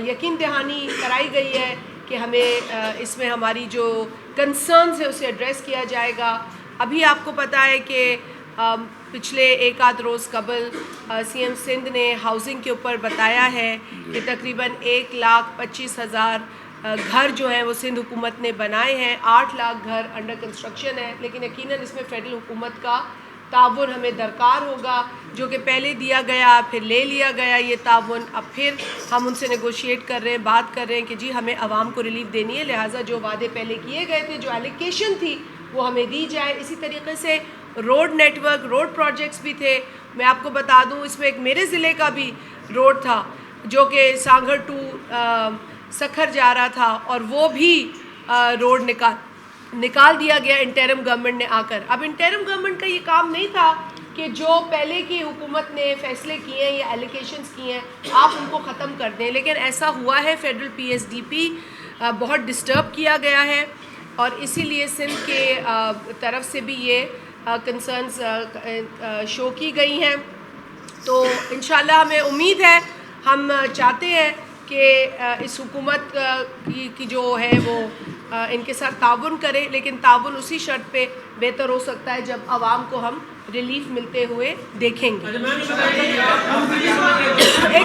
یقین دہانی کرائی گئی ہے کہ ہمیں اس میں ہماری جو کنسرنز ہے اسے ایڈریس کیا جائے گا. ابھی آپ کو پتہ ہے کہ پچھلے ایک آدھ روز قبل CM سندھ نے ہاؤسنگ کے اوپر بتایا ہے کہ تقریباً 1,25,000 گھر جو ہیں وہ سندھ حکومت نے بنائے ہیں. 8 لاکھ گھر انڈر کنسٹرکشن ہے، لیکن یقیناً اس میں فیڈرل حکومت کا تعاون ہمیں درکار ہوگا، جو کہ پہلے دیا گیا پھر لے لیا گیا یہ تعاون. اب پھر ہم ان سے نیگوشیٹ کر رہے ہیں، بات کر رہے ہیں کہ جی ہمیں عوام کو ریلیف دینی ہے، لہٰذا جو وعدے پہلے کیے گئے تھے، جو ایلوکیشن تھی وہ ہمیں دی جائے. اسی طریقے سے road network, road projects بھی تھے. میں آپ کو بتا دوں اس میں ایک میرے ضلع کا بھی روڈ تھا جو کہ سانگھر ٹو سکھر جا رہا تھا، اور وہ بھی روڈ نکال دیا گیا انٹرم گورنمنٹ نے آ کر. اب انٹرم گورنمنٹ کا یہ کام نہیں تھا کہ جو پہلے کی حکومت نے فیصلے کیے ہیں یا ایلوکیشنز کیے ہیں آپ ان کو ختم کر دیں، لیکن ایسا ہوا ہے. فیڈرل PSDP بہت ڈسٹرب کیا گیا ہے اور اسی لیے سندھ کے طرف سے بھی یہ کنسرنز شو کی گئی ہیں. تو انشاءاللہ ہمیں امید ہے، ہم چاہتے ہیں کہ اس حکومت کی جو ہے وہ ان کے ساتھ تعاون کرے، لیکن تعاون اسی شرط پہ بہتر ہو سکتا ہے جب عوام کو ہم ریلیف ملتے ہوئے دیکھیں گے.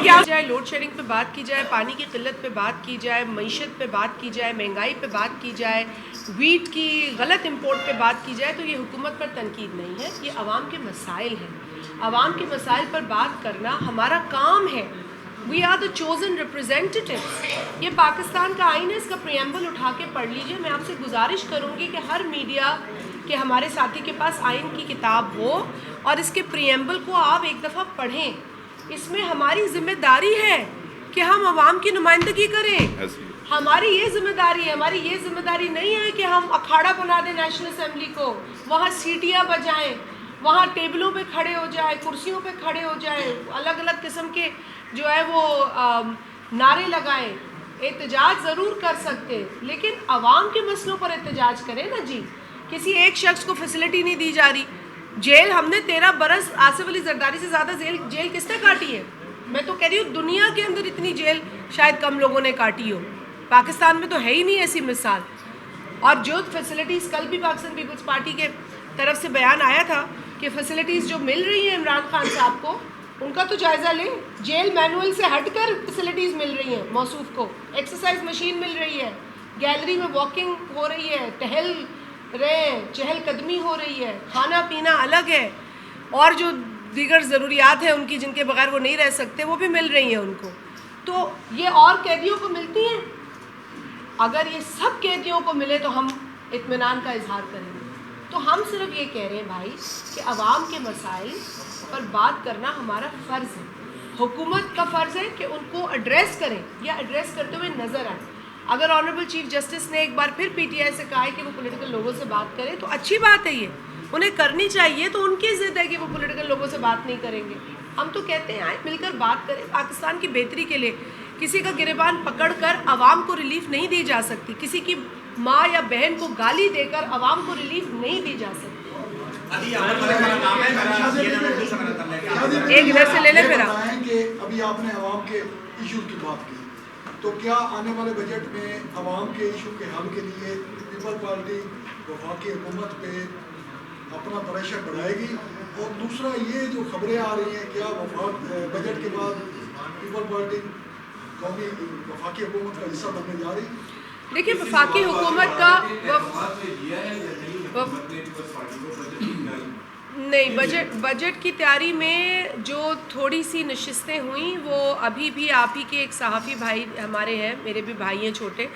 کیا جائے لوڈ شیڈنگ پہ بات کی جائے، پانی کی قلت پہ بات کی جائے، معیشت پہ بات کی جائے، مہنگائی پہ بات کی جائے، ویٹ کی غلط امپورٹ پہ بات کی جائے، تو یہ حکومت پر تنقید نہیں ہے، یہ عوام کے مسائل ہیں. عوام کے مسائل پر بات کرنا ہمارا کام ہے. We are the chosen representatives. یہ پاکستان کا آئین ہے، اس کا پریمبل اٹھا کے پڑھ لیجئے. میں آپ سے گزارش کروں گی کہ ہر میڈیا کہ ہمارے ساتھی کے پاس آئین کی کتاب ہو اور اس کے پریمبل کو آپ ایک دفعہ پڑھیں. اس میں ہماری ذمہ داری ہے کہ ہم عوام کی نمائندگی کریں. ہماری یہ ذمہ داری ہے. ہماری یہ ذمہ داری نہیں ہے کہ ہم اکھاڑا بنا دیں نیشنل اسمبلی کو، وہاں سیٹیاں بجائیں، وہاں ٹیبلوں پہ کھڑے ہو جائیں، کرسیوں پہ کھڑے ہو جائیں، الگ الگ قسم کے جو ہے وہ نعرے لگائیں. احتجاج ضرور کر سکتے ہیں لیکن عوام کے مسئلوں پر احتجاج کریں نا جی. کسی ایک شخص کو فیسلٹی نہیں دی جا رہی. جیل ہم نے 13 برس آصف علی زرداری سے زیادہ جیل کس نے کاٹی ہے؟ میں تو کہہ رہی ہوں دنیا کے اندر اتنی جیل شاید کم لوگوں نے کاٹی ہو. پاکستان میں تو ہے ہی نہیں ایسی مثال. اور جو فیسلٹیز کل بھی پاکستان پیپلز پارٹی کے طرف سے بیان آیا تھا کہ فیسلٹیز جو مل رہی ہیں عمران خان صاحب کو ان کا تو جائزہ لیں. جیل مینول سے ہٹ کر فیسلٹیز مل رہی ہیں موصوف کو. ایکسرسائز مشین مل رہی ہے, گیلری میں واکنگ ہو رہی ہے, ٹہل رہے, چہل قدمی ہو رہی ہے, کھانا پینا الگ ہے, اور جو دیگر ضروریات ہیں ان کی جن کے بغیر وہ نہیں رہ سکتے وہ بھی مل رہی ہیں ان کو. تو یہ اور قیدیوں کو ملتی ہیں. اگر یہ سب قیدیوں کو ملے تو ہم اطمینان کا اظہار کریں گے. تو ہم صرف یہ کہہ رہے ہیں بھائی کہ عوام کے مسائل پر بات کرنا ہمارا فرض ہے. حکومت کا فرض ہے کہ ان کو ایڈریس کریں یا ایڈریس کرتے ہوئے نظر آئیں. اگر آنریبل چیف جسٹس نے ایک بار پھر پی ٹی آئی سے کہا ہے کہ وہ پولیٹیکل لوگوں سے بات کریں تو اچھی بات ہے, یہ انہیں کرنی چاہیے. تو ان کی ضد ہے کہ وہ پولیٹیکل لوگوں سے بات نہیں کریں گے. ہم تو کہتے ہیں آئیں مل کر بات کریں پاکستان کی بہتری کے لیے. کسی کا گریبان پکڑ کر عوام کو ریلیف نہیں دی جا سکتی. کسی کی ماں یا بہن کو گالی دے کر عوام کو ریلیف نہیں دی جا سکتی. ایک ادھر سے لے لے پھر ابھی آپ نے عوام کے ایشو کی بات کی تو کیا آنے والے بجٹ میں عوام کے ایشو کے حل کے لیے پیپل پارٹی وفاقی حکومت پہ اپنا پریشر بڑھائے گی؟ اور دوسرا یہ جو خبریں آ رہی ہیں کیا وفاق بجٹ کے بعد پیپل پارٹی قومی وفاقی حکومت کا حصہ بننے جا رہی؟ دیکھیے وفاقی حکومت کا نہیں, بجٹ کی تیاری میں جو تھوڑی سی نشستیں ہوئیں وہ ابھی بھی آپ ہی کے ایک صحافی بھائی ہمارے ہیں, میرے بھی بھائی ہیں چھوٹے,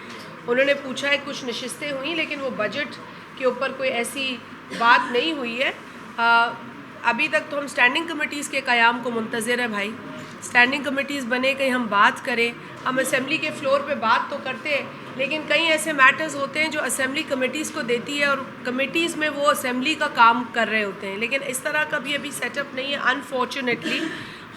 انہوں نے پوچھا ہے کچھ نشستیں ہوئیں لیکن وہ بجٹ کے اوپر کوئی ایسی بات نہیں ہوئی ہے. ابھی تک تو ہم اسٹینڈنگ کمیٹیز کے قیام کو منتظر ہیں بھائی. اسٹینڈنگ کمیٹیز بنے, کہیں ہم بات کریں. ہم اسمبلی کے فلور پہ بات تو کرتے ہیں لیکن کئی ایسے میٹرز ہوتے ہیں جو اسمبلی کمیٹیز کو دیتی ہے اور کمیٹیز میں وہ اسمبلی کا کام کر رہے ہوتے ہیں. لیکن اس طرح کا بھی ابھی سیٹ اپ نہیں ہے, انفارچونیٹلی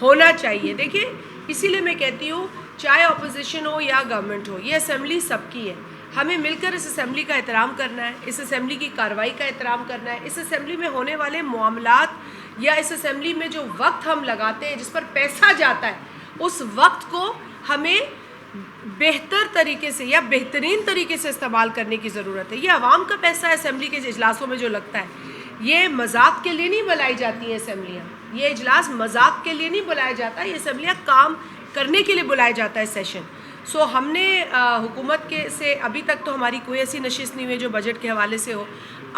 ہونا چاہیے. دیکھیے اسی لیے میں کہتی ہوں چاہے اپوزیشن ہو یا گورنمنٹ ہو, یہ اسمبلی سب کی ہے. ہمیں مل کر اس اسمبلی کا احترام کرنا ہے, اس اسمبلی کی کارروائی کا احترام کرنا ہے. اس اسمبلی میں ہونے والے معاملات یا اس اسمبلی میں جو وقت ہم لگاتے ہیں جس پر پیسہ جاتا ہے اس وقت کو ہمیں بہتر طریقے سے یا بہترین طریقے سے استعمال کرنے کی ضرورت ہے. یہ عوام کا پیسہ ہے اسمبلی کے اجلاسوں میں جو لگتا ہے, یہ مذاق کے لیے نہیں بلائی جاتی ہیں اسمبلیاں. یہ اجلاس مذاق کے لیے نہیں بلایا جاتا, یہ اسمبلیاں کام کرنے کے لیے بلایا جاتا ہے سیشن. سو ہم نے حکومت کے سے ابھی تک تو ہماری کوئی ایسی نشست نہیں ہوئی جو بجٹ کے حوالے سے ہو.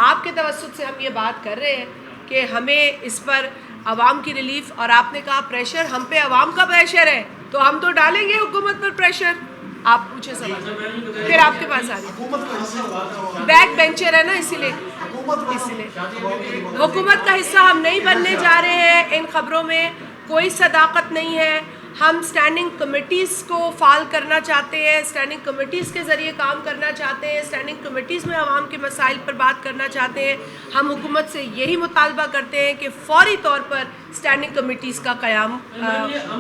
آپ کے توسط سے ہم یہ بات کر رہے ہیں کہ ہمیں اس پر عوام کی ریلیف, اور آپ نے کہا پریشر, ہم پہ عوام کا پریشر ہے تو ہم تو ڈالیں گے حکومت پر پریشر. آپ پوچھیں سوال پھر آپ کے پاس آ رہی بیک بینچر ہے نا, اسی لیے حکومت کا حصہ ہم نہیں بننے جا رہے ہیں. ان خبروں میں کوئی صداقت نہیں ہے. ہم اسٹینڈنگ کمیٹیز کو فعال کرنا چاہتے ہیں, اسٹینڈنگ کمیٹیز کے ذریعے کام کرنا چاہتے ہیں, اسٹینڈنگ کمیٹیز میں عوام کے مسائل پر بات کرنا چاہتے ہیں. ہم حکومت سے یہی مطالبہ کرتے ہیں کہ فوری طور پر اسٹینڈنگ کمیٹیز کا قیام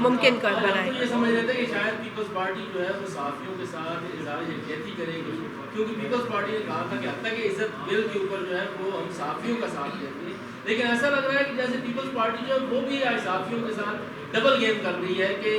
ممکن کر بنائیں. یہ سمجھ رہے تھے کہ شاید پیپلز پارٹی جو ہے وہ صحافیوں کے ساتھ اظہار یکجہتی کرے گی, کیونکہ پیپلز پارٹی نے کہا تھا کہ اب تک عزت بل کے اوپر جو ہے وہ ہم صحافیوں کا ساتھ دیتے ہیں. لیکن ایسا لگ رہا ہے کہ جیسے پیپلز پارٹی جو ہے وہ بھی صحافیوں کے ساتھ ڈبل گیم کر رہی ہے کہ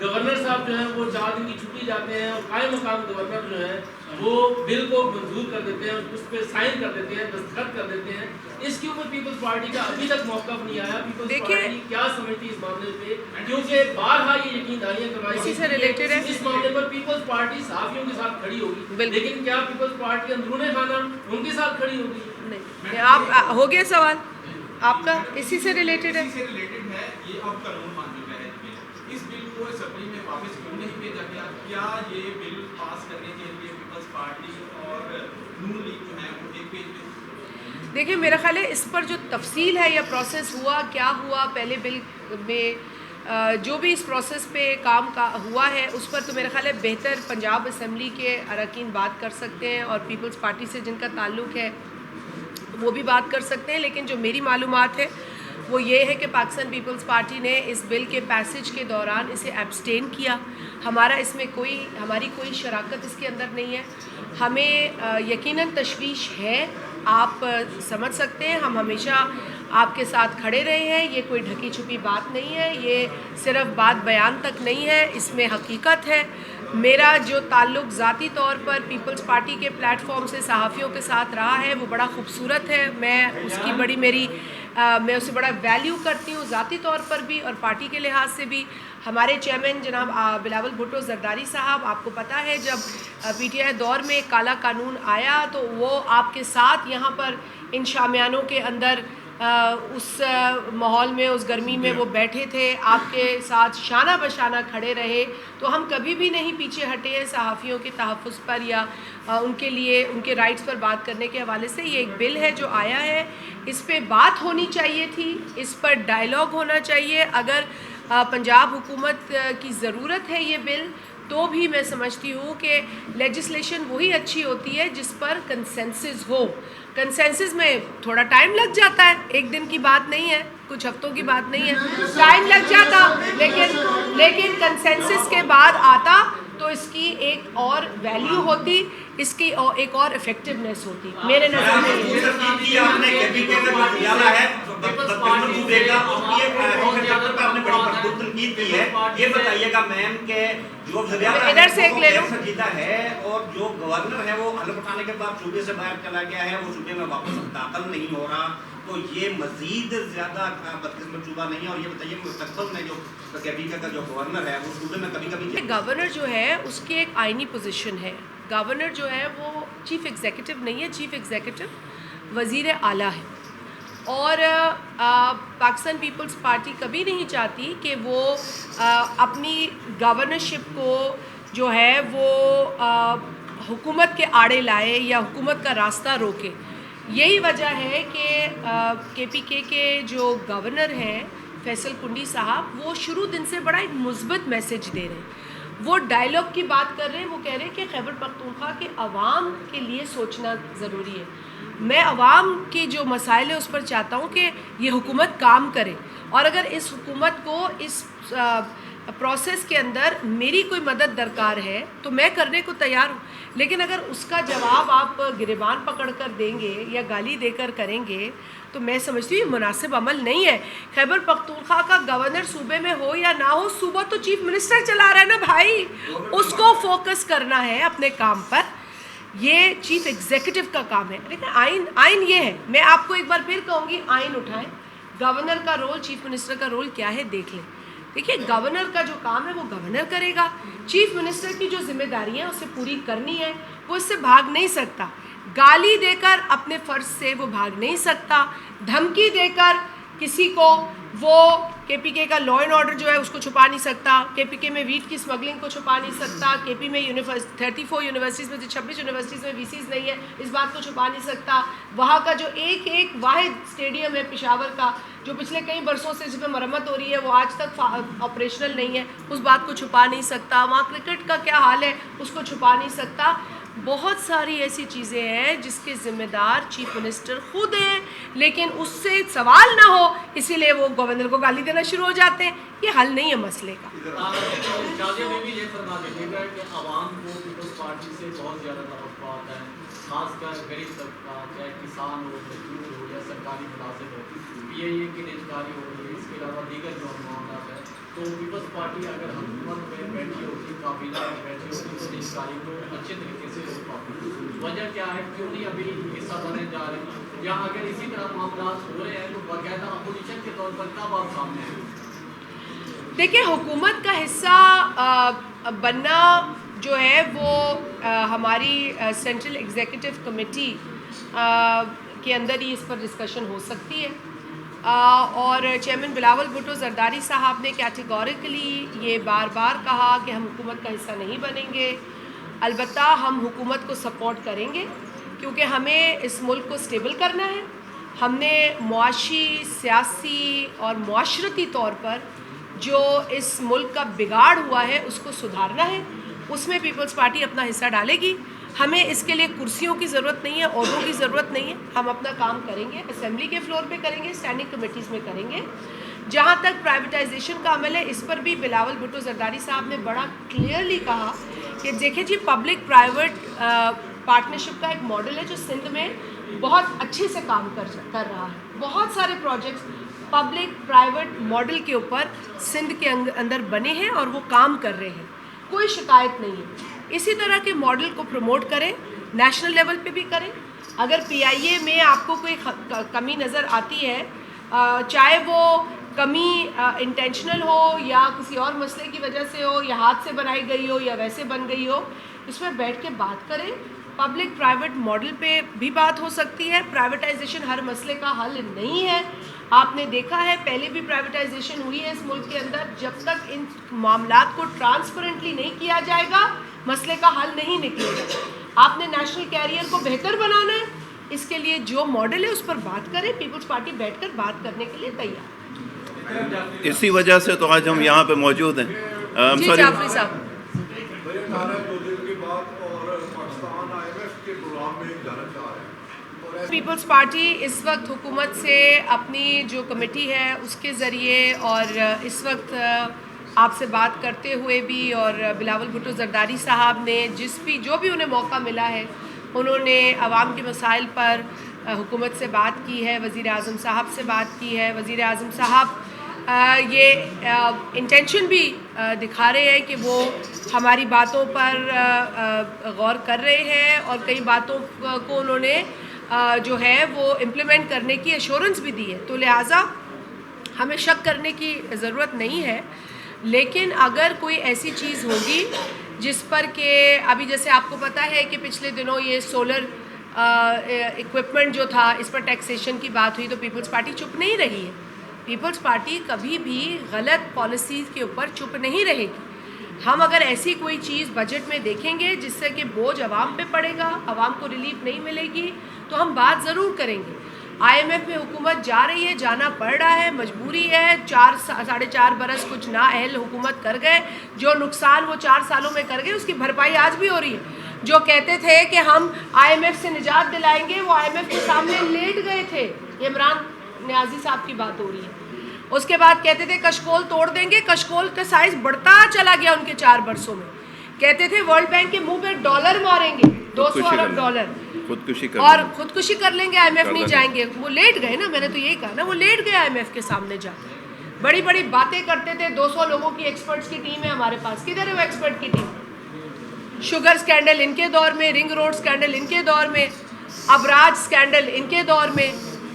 گورنر صاحب جو ہیں وہ 4 دن کی چھٹی جاتے ہیں اور قائم مقام گورنر جو ہے وہ بل کو منظور کر دیتے ہیں, اس پہ سائن کر دیتے ہیں, دستخط کر دیتے ہیں. اس کے اوپر پیپلز پارٹی کا ابھی تک موقف نہیں آیا. پیپلز پارٹی کیا سمجھتی ہے اس معاملے پہ, کیونکہ بارہا یہ یقین دہانیاں کروائی اسی سے ریلیٹڈ ہے اس معاملے پر پیپلز پارٹی صحافیوں کے ساتھ کھڑی ہوگی, لیکن کیا پیپلز پارٹی اندرون خانہ ان کے ساتھ کھڑی ہوگی؟ نہیں. آپ ہو گیا سوال آپ کا, اسی سے ریلیٹڈ ہے. یہ اب قانون مان چکا ہے, اس بل کو اسمبلی میں واپس کیوں نہیں بھیجا گیا؟ کیا یہ بل پاس کرنے کے لیے پیپلز پارٹی اور نون لیگ جو ہے وہ ایک پیج پہ؟ دیکھیں میرا خیال ہے اس پر جو تفصیل ہے یا پروسیس ہوا کیا ہوا پہلے بل میں جو بھی اس پروسیس پہ کام کا ہوا ہے اس پر تو میرا خیال ہے بہتر پنجاب اسمبلی کے اراکین بات کر سکتے ہیں اور پیپلز پارٹی سے جن کا تعلق ہے وہ بھی بات کر سکتے ہیں. لیکن جو میری معلومات ہے وہ یہ ہے کہ پاکستان پیپلز پارٹی نے اس بل کے پیسج کے دوران اسے ایبسٹین کیا. ہمارا اس میں ہماری کوئی شراکت اس کے اندر نہیں ہے. ہمیں یقیناً تشویش ہے, آپ سمجھ سکتے ہیں, ہم ہمیشہ آپ کے ساتھ کھڑے رہے ہیں. یہ کوئی ڈھکی چھپی بات نہیں ہے, یہ صرف بات بیان تک نہیں ہے, اس میں حقیقت ہے. میرا جو تعلق ذاتی طور پر پیپلز پارٹی کے پلیٹ فارم سے صحافیوں کے ساتھ رہا ہے وہ بڑا خوبصورت ہے. میں اس کی میں اسے بڑا ویلیو کرتی ہوں ذاتی طور پر بھی اور پارٹی کے لحاظ سے بھی. ہمارے چیئرمین جناب بلاول بھٹو زرداری صاحب, آپ کو پتہ ہے جب پی ٹی آئی دور میں کالا قانون آیا تو وہ آپ کے ساتھ یہاں پر ان شامیانوں کے اندر اس ماحول میں, اس گرمی میں وہ بیٹھے تھے, آپ کے ساتھ شانہ بشانہ کھڑے رہے. تو ہم کبھی بھی نہیں پیچھے ہٹے ہیں صحافیوں کے تحفظ پر یا ان کے لیے ان کے رائٹس پر بات کرنے کے حوالے سے. یہ ایک بل ہے جو آیا ہے, اس پہ بات ہونی چاہیے تھی, اس پر ڈائیلاگ ہونا چاہیے. اگر پنجاب حکومت کی ضرورت ہے یہ بل تو بھی میں سمجھتی ہوں کہ لیجسلیشن وہی اچھی ہوتی ہے جس پر کنسنسس ہو. کنسنسس میں تھوڑا ٹائم لگ جاتا ہے, ایک دن کی بات نہیں ہے, کچھ ہفتوں کی بات نہیں ہے, ٹائم لگ جاتا, لیکن کنسنسس کے بعد آتا تو اس کی ایک اور ویلیو ہوتی, اس کی ایک اور افیکٹونیس ہوتی میرے نظر ادھر سے ایک لے لو. اور جو گورنر ہے وہ حلف اٹھانے کے بعد صوبے سے باہر چلا گیا ہے, وہ صوبے میں واپس داخل نہیں ہو رہا, تو یہ مزید زیادہ بدقسمت صوبہ نہیں ہے. اور یہ بتائیے مستقبل میں جو کیبینہ کا جو گورنر ہے وہ صوبے میں کبھی کبھی گورنر جو ہے اس کی ایک آئینی پوزیشن ہے. گورنر جو ہے وہ چیف ایگزیکٹو نہیں ہے, چیف ایگزیکٹو وزیر اعلیٰ ہے. اور پاکستان پیپلز پارٹی کبھی نہیں چاہتی کہ وہ اپنی گورنرشپ کو جو ہے وہ حکومت کے آڑے لائے یا حکومت کا راستہ روکے. یہی وجہ ہے کہ پی کے جو گورنر ہیں فیصل کنڈی صاحب, وہ شروع دن سے بڑا ایک مثبت میسج دے رہے ہیں. وہ ڈائیلاگ کی بات کر رہے ہیں, وہ کہہ رہے ہیں کہ خیبر پختونخوا کے عوام کے لیے سوچنا ضروری ہے. میں عوام کے جو مسائل ہیں اس پر چاہتا ہوں کہ یہ حکومت کام کرے, اور اگر اس حکومت کو اس پروسیس کے اندر میری کوئی مدد درکار ہے تو میں کرنے کو تیار ہوں. لیکن اگر اس کا جواب آپ گریبان پکڑ کر دیں گے یا گالی دے کر کریں گے تو میں سمجھتی ہوں یہ مناسب عمل نہیں ہے. خیبر پختونخوا کا گورنر صوبے میں ہو یا نہ ہو, صوبہ تو چیف منسٹر چلا رہا ہے نا بھائی, اس کو فوکس کرنا ہے اپنے کام پر. یہ چیف ایگزیکٹو کا کام ہے. لیکن آئین یہ ہے, میں آپ کو ایک بار پھر کہوں گی آئین اٹھائیں, گورنر کا رول, چیف منسٹر کا رول کیا ہے دیکھ لیں. دیکھیے گورنر کا جو کام ہے وہ گورنر کرے گا, چیف منسٹر کی جو ذمہ داریاں اسے پوری کرنی ہے, وہ اس سے بھاگ نہیں سکتا. گالی دے کر اپنے فرض سے وہ بھاگ نہیں سکتا, دھمکی دے کر کسی کو وہ کے پی کے کا لا اینڈ آرڈر جو ہے اس کو چھپا نہیں سکتا, کے پی کے میں ویٹ کی اسمگلنگ کو چھپا نہیں سکتا, کے پی میں 34 یونیورسٹیز میں سے 26 یونیورسٹیز میں وی سیز نہیں ہے, اس بات کو چھپا نہیں سکتا. وہاں کا جو ایک واحد اسٹیڈیم ہے پشاور کا, جو پچھلے کئی برسوں سے جس میں مرمت ہو رہی ہے, وہ آج تک آپریشنل نہیں ہے, اس بات کو چھپا نہیں سکتا. وہاں کرکٹ کا کیا حال ہے اس کو چھپا نہیں سکتا. بہت ساری ایسی چیزیں ہیں جس کے ذمہ دار چیف منسٹر خود ہیں, لیکن اس سے سوال نہ ہو اسی لیے وہ گورنر کو گالی دینا شروع ہو جاتے ہیں. یہ حل نہیں ہے مسئلے کا. شادی میں بھی یہ فرما دیجیے گا کہ عوام کو پیپلز پارٹی سے بہت زیادہ توقعات ہیں, خاص کر غریب طبقہ, چاہے کسان ہو, مزدور ہو یا سرکاری ملازم ہو, پی اے کی نجکاری ہو رہی ہے, اس کے علاوہ دیگر جو معاملات ہیں. تو پیپلز پارٹی اگر حکومت میں بیٹھی ہوتی, کابینہ میں بیٹھی ہوتی, تو نجکاری کو اچھے طریقے سے روک پاتی. وجہ کیا ہے, کیوں نہیں ابھی حصہ بنے جا رہے ہیں, یا اگر اسی طرح معاملات ہو رہے ہیں تو باقاعدہ اپوزیشن کے طور پر کب آپ سامنے ہیں؟ دیکھیں حکومت کا حصہ بننا جو ہے وہ ہماری سینٹرل ایگزیکٹو کمیٹی کے اندر ہی اس پر ڈسکشن ہو سکتی ہے. اور چیئرمین بلاول بھٹو زرداری صاحب نے کیٹیگوریکلی یہ بار بار کہا کہ ہم حکومت کا حصہ نہیں بنیں گے. البتہ ہم حکومت کو سپورٹ کریں گے کیونکہ ہمیں اس ملک کو سٹیبل کرنا ہے. ہم نے معاشی, سیاسی اور معاشرتی طور پر جو اس ملک کا بگاڑ ہوا ہے اس کو سدھارنا ہے. اس میں پیپلز پارٹی اپنا حصہ ڈالے گی. ہمیں اس کے لیے کرسیوں کی ضرورت نہیں ہے، عہدوں کی ضرورت نہیں ہے. ہم اپنا کام کریں گے، اسمبلی کے فلور پہ کریں گے، اسٹینڈنگ کمیٹیز میں کریں گے. جہاں تک پرائیویٹائزیشن کا عمل ہے، اس پر بھی بلاول بھٹو زرداری صاحب نے بڑا کلیئرلی کہا کہ دیکھیں جی پبلک پرائیویٹ پارٹنرشپ کا ایک ماڈل ہے جو سندھ میں بہت اچھے سے کام کر رہا ہے. بہت سارے پروجیکٹس پبلک پرائیویٹ ماڈل کے اوپر سندھ کے اندر بنے ہیں اور وہ کام کر رہے ہیں، کوئی شکایت نہیں ہے. اسی طرح کے ماڈل کو پروموٹ کریں، نیشنل لیول پہ بھی کریں. اگر پی آئی اے میں آپ کو کوئی کمی نظر آتی ہے، چاہے وہ کمی انٹینشنل ہو یا کسی اور مسئلے کی وجہ سے ہو یا ہاتھ سے بنائی گئی ہو یا ویسے بن گئی ہو، اس میں بیٹھ کے بات کریں. پبلک پرائیویٹ ماڈل پہ بھی بات ہو سکتی ہے. پرائیویٹائزیشن ہر مسئلے کا حل نہیں ہے. آپ نے دیکھا ہے پہلے بھی پرائیویٹائزیشن ہوئی ہے اس ملک کے اندر. جب تک ان معاملات کو ٹرانسپیرنٹلی نہیں کیا جائے گا مسئلے کا حل نہیں نکلے گا. آپ نے نیشنل کیریئر کو بہتر بنانا ہے، اس کے لیے جو ماڈل ہے اس پر بات کریں. پیپلز پارٹی بیٹھ کر بات کرنے کے لیے تیار. اسی وجہ سے تو آج ہم یہاں پہ موجود ہیں. جی جعفری صاحب. پیپلز پارٹی اس وقت حکومت سے اپنی جو کمیٹی ہے اس کے ذریعے اور اس وقت آپ سے بات کرتے ہوئے بھی اور بلاول بھٹو زرداری صاحب نے جو بھی انہیں موقع ملا ہے انہوں نے عوام کے مسائل پر حکومت سے بات کی ہے. وزیر اعظم صاحب سے بات کی ہے. وزیر اعظم صاحب یہ انٹینشن بھی دکھا رہے ہیں کہ وہ ہماری باتوں پر غور کر رہے ہیں اور کئی باتوں کو انہوں نے جو ہے وہ امپلیمنٹ کرنے کی ایشورنس بھی دی ہے. تو لہٰذا ہمیں شک کرنے کی ضرورت نہیں ہے. لیکن اگر کوئی ایسی چیز ہوگی جس پر کہ ابھی جیسے آپ کو پتہ ہے کہ پچھلے دنوں یہ سولر اکوپمنٹ جو تھا اس پر ٹیکسیشن کی بات ہوئی تو پیپلز پارٹی چپ نہیں رہی ہے. پیپلز پارٹی کبھی بھی غلط پالیسیز کے اوپر چپ نہیں رہے گی. ہم اگر ایسی کوئی چیز بجٹ میں دیکھیں گے جس سے کہ بوجھ عوام پہ پڑے گا، عوام کو ریلیف نہیں ملے گی، تو ہم بات ضرور کریں گے. آئی ایم ایف میں حکومت جا رہی ہے، جانا پڑ رہا ہے، مجبوری ہے. 4.5 برس کچھ نااہل حکومت کر گئے. جو نقصان وہ 4 سالوں میں کر گئے اس کی بھرپائی آج بھی ہو رہی ہے. جو کہتے تھے کہ ہم آئی ایم ایف سے نجات دلائیں گے وہ آئی ایم ایف کے سامنے لیٹ گئے تھے. عمران نیازی صاحب کی بات ہو رہی ہے. اس کے بعد کہتے تھے کشکول توڑ دیں گے. کشکول کا سائز بڑھتا چلا گیا ان کے 4 برسوں میں. کہتے تھے ورلڈ بینک کے منہ پہ ڈالر ماریں گے، 200 ارب ڈالر، اور خودکشی کر لیں گے، آئی ایم ایف نہیں جائیں گے. وہ لیٹ گئے نا، میں نے تو یہی کہا نا، وہ لیٹ گئے آئی ایم ایف کے سامنے جا کے. بڑی بڑی باتیں کرتے تھے. 200 لوگوں کی ایکسپرٹس کی ٹیم ہے ہمارے پاس. کدھر ہے وہ ایکسپرٹ کی ٹیم؟ شوگر سکینڈل ان کے دور میں، رنگ روڈ سکینڈل ان کے دور میں، ابراج سکینڈل ان کے دور میں.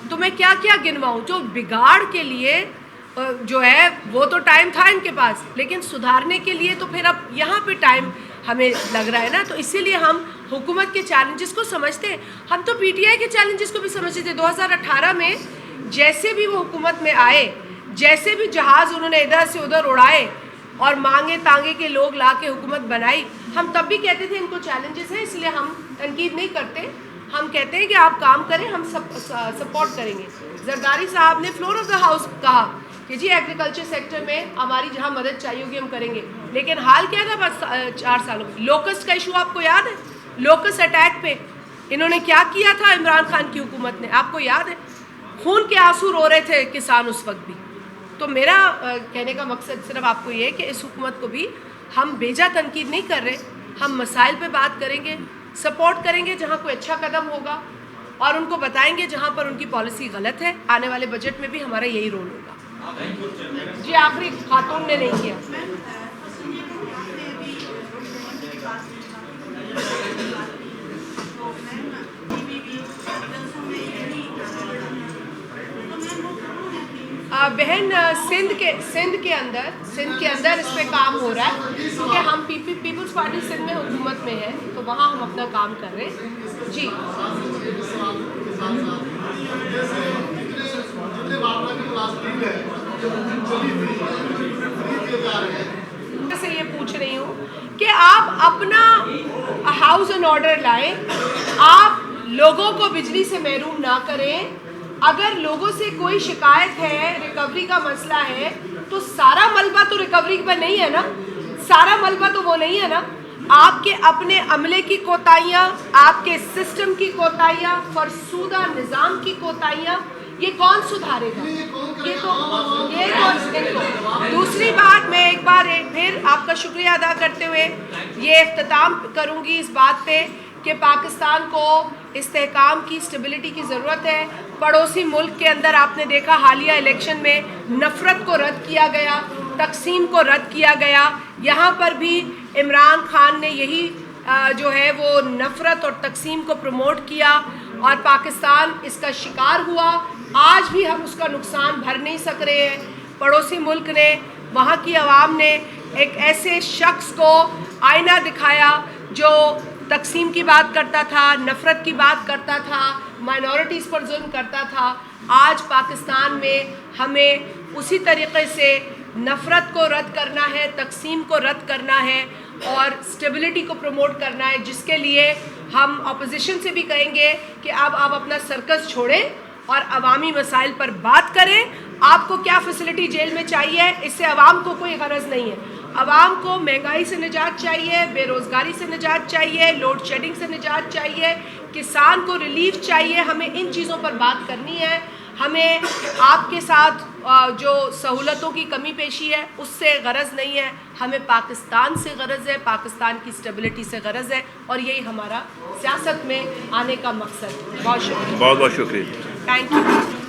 تو میں کیا کیا گنواؤں جو بگاڑ کے لیے جو ہے وہ تو ٹائم تھا ان کے پاس، لیکن سدھارنے کے لیے تو پھر اب یہاں پہ ٹائم ہمیں لگ رہا ہے نا. تو اسی لیے ہم حکومت کے چیلنجز کو سمجھتے ہیں. ہم تو پی ٹی آئی کے چیلنجز کو بھی سمجھتے تھے. 2018 میں جیسے بھی وہ حکومت میں آئے، جیسے بھی جہاز انہوں نے ادھر سے ادھر اڑائے اور مانگے تانگے کے لوگ لا کے حکومت بنائی، ہم تب بھی کہتے تھے ان کو چیلنجز ہیں، اس لیے ہم تنقید نہیں کرتے. ہم کہتے ہیں کہ آپ کام کریں، ہم سپورٹ کریں گے. زرداری صاحب نے فلور آف دا ہاؤس کہا کہ جی ایگریکلچر سیکٹر میں ہماری جہاں مدد چاہیے ہوگی ہم کریں گے. لیکن حال کیا تھا بس 4 سالوں میں؟ لوکسٹ کا ایشو آپ کو یاد ہے؟ لوکسٹ اٹیک پہ انہوں نے کیا کیا تھا عمران خان کی حکومت نے؟ آپ کو یاد ہے؟ خون کے آنسو رو رہے تھے کسان اس وقت بھی. تو میرا کہنے کا مقصد صرف آپ کو یہ ہے کہ اس حکومت کو بھی ہم بیجا تنقید نہیں کر رہے. ہم مسائل پہ بات کریں گے، سپورٹ کریں گے جہاں کوئی اچھا قدم ہوگا، اور ان کو بتائیں گے جہاں پر ان کی پالیسی غلط ہے. آنے والے بجٹ میں بھی ہمارا یہی رول ہوگا. جی آخری خاتون نے نہیں کیا. بہن سندھ کے اندر اس پہ کام ہو رہا ہے کیونکہ ہم پیپلز پارٹی سندھ میں حکومت میں ہے تو وہاں ہم اپنا کام کر رہے ہیں. جی سے یہ پوچھ رہی ہوں کہ آپ اپنا ہاؤس اینڈ آرڈر لائیں، آپ لوگوں کو بجلی سے محروم نہ کریں. اگر لوگوں سے کوئی شکایت ہے، ریکوری کا مسئلہ ہے، تو سارا ملبہ تو ریکوری پر نہیں ہے نا، سارا ملبہ تو وہ نہیں ہے نا. آپ کے اپنے عملے کی کوتاہیاں، آپ کے سسٹم کی کوتاہیاں، فرسودہ نظام کی کوتاہیاں، یہ کون سدھارے گا؟ یہ تو دوسری بات میں ایک بار پھر آپ کا شکریہ ادا کرتے ہوئے یہ اختتام کروں گی اس بات پہ کہ پاکستان کو استحکام کی، اسٹیبلٹی کی ضرورت ہے. پڑوسی ملک کے اندر آپ نے دیکھا حالیہ الیکشن میں نفرت کو رد کیا گیا، تقسیم کو رد کیا گیا. یہاں پر بھی عمران خان نے یہی جو ہے وہ نفرت اور تقسیم کو پروموٹ کیا اور پاکستان اس کا شکار ہوا. آج بھی ہم اس کا نقصان بھر نہیں سک رہے ہیں. پڑوسی ملک نے، وہاں کی عوام نے ایک ایسے شخص کو آئینہ دکھایا جو تقسیم کی بات کرتا تھا، نفرت کی بات کرتا تھا، مائنورٹیز پر ظلم کرتا تھا. آج پاکستان میں ہمیں اسی طریقے سے نفرت کو رد کرنا ہے، تقسیم کو رد کرنا ہے اور اسٹیبلٹی کو پروموٹ کرنا ہے، جس کے لیے ہم اپوزیشن سے بھی کہیں گے کہ اب آپ اپنا سرکس چھوڑیں اور عوامی مسائل پر بات کریں. آپ کو کیا فیسلٹی جیل میں چاہیے، اس سے عوام کو کوئی غرض نہیں ہے. عوام کو مہنگائی سے نجات چاہیے، بے روزگاری سے نجات چاہیے، لوڈ شیڈنگ سے نجات چاہیے، کسان کو ریلیف چاہیے. ہمیں ان چیزوں پر بات کرنی ہے. ہمیں آپ کے ساتھ جو سہولتوں کی کمی پیشی ہے اس سے غرض نہیں ہے. ہمیں پاکستان سے غرض ہے، پاکستان کی اسٹیبلٹی سے غرض ہے اور یہی ہمارا سیاست میں آنے کا مقصد ہے. بہت شکریہ. بہت بہت شکریہ. Thank you.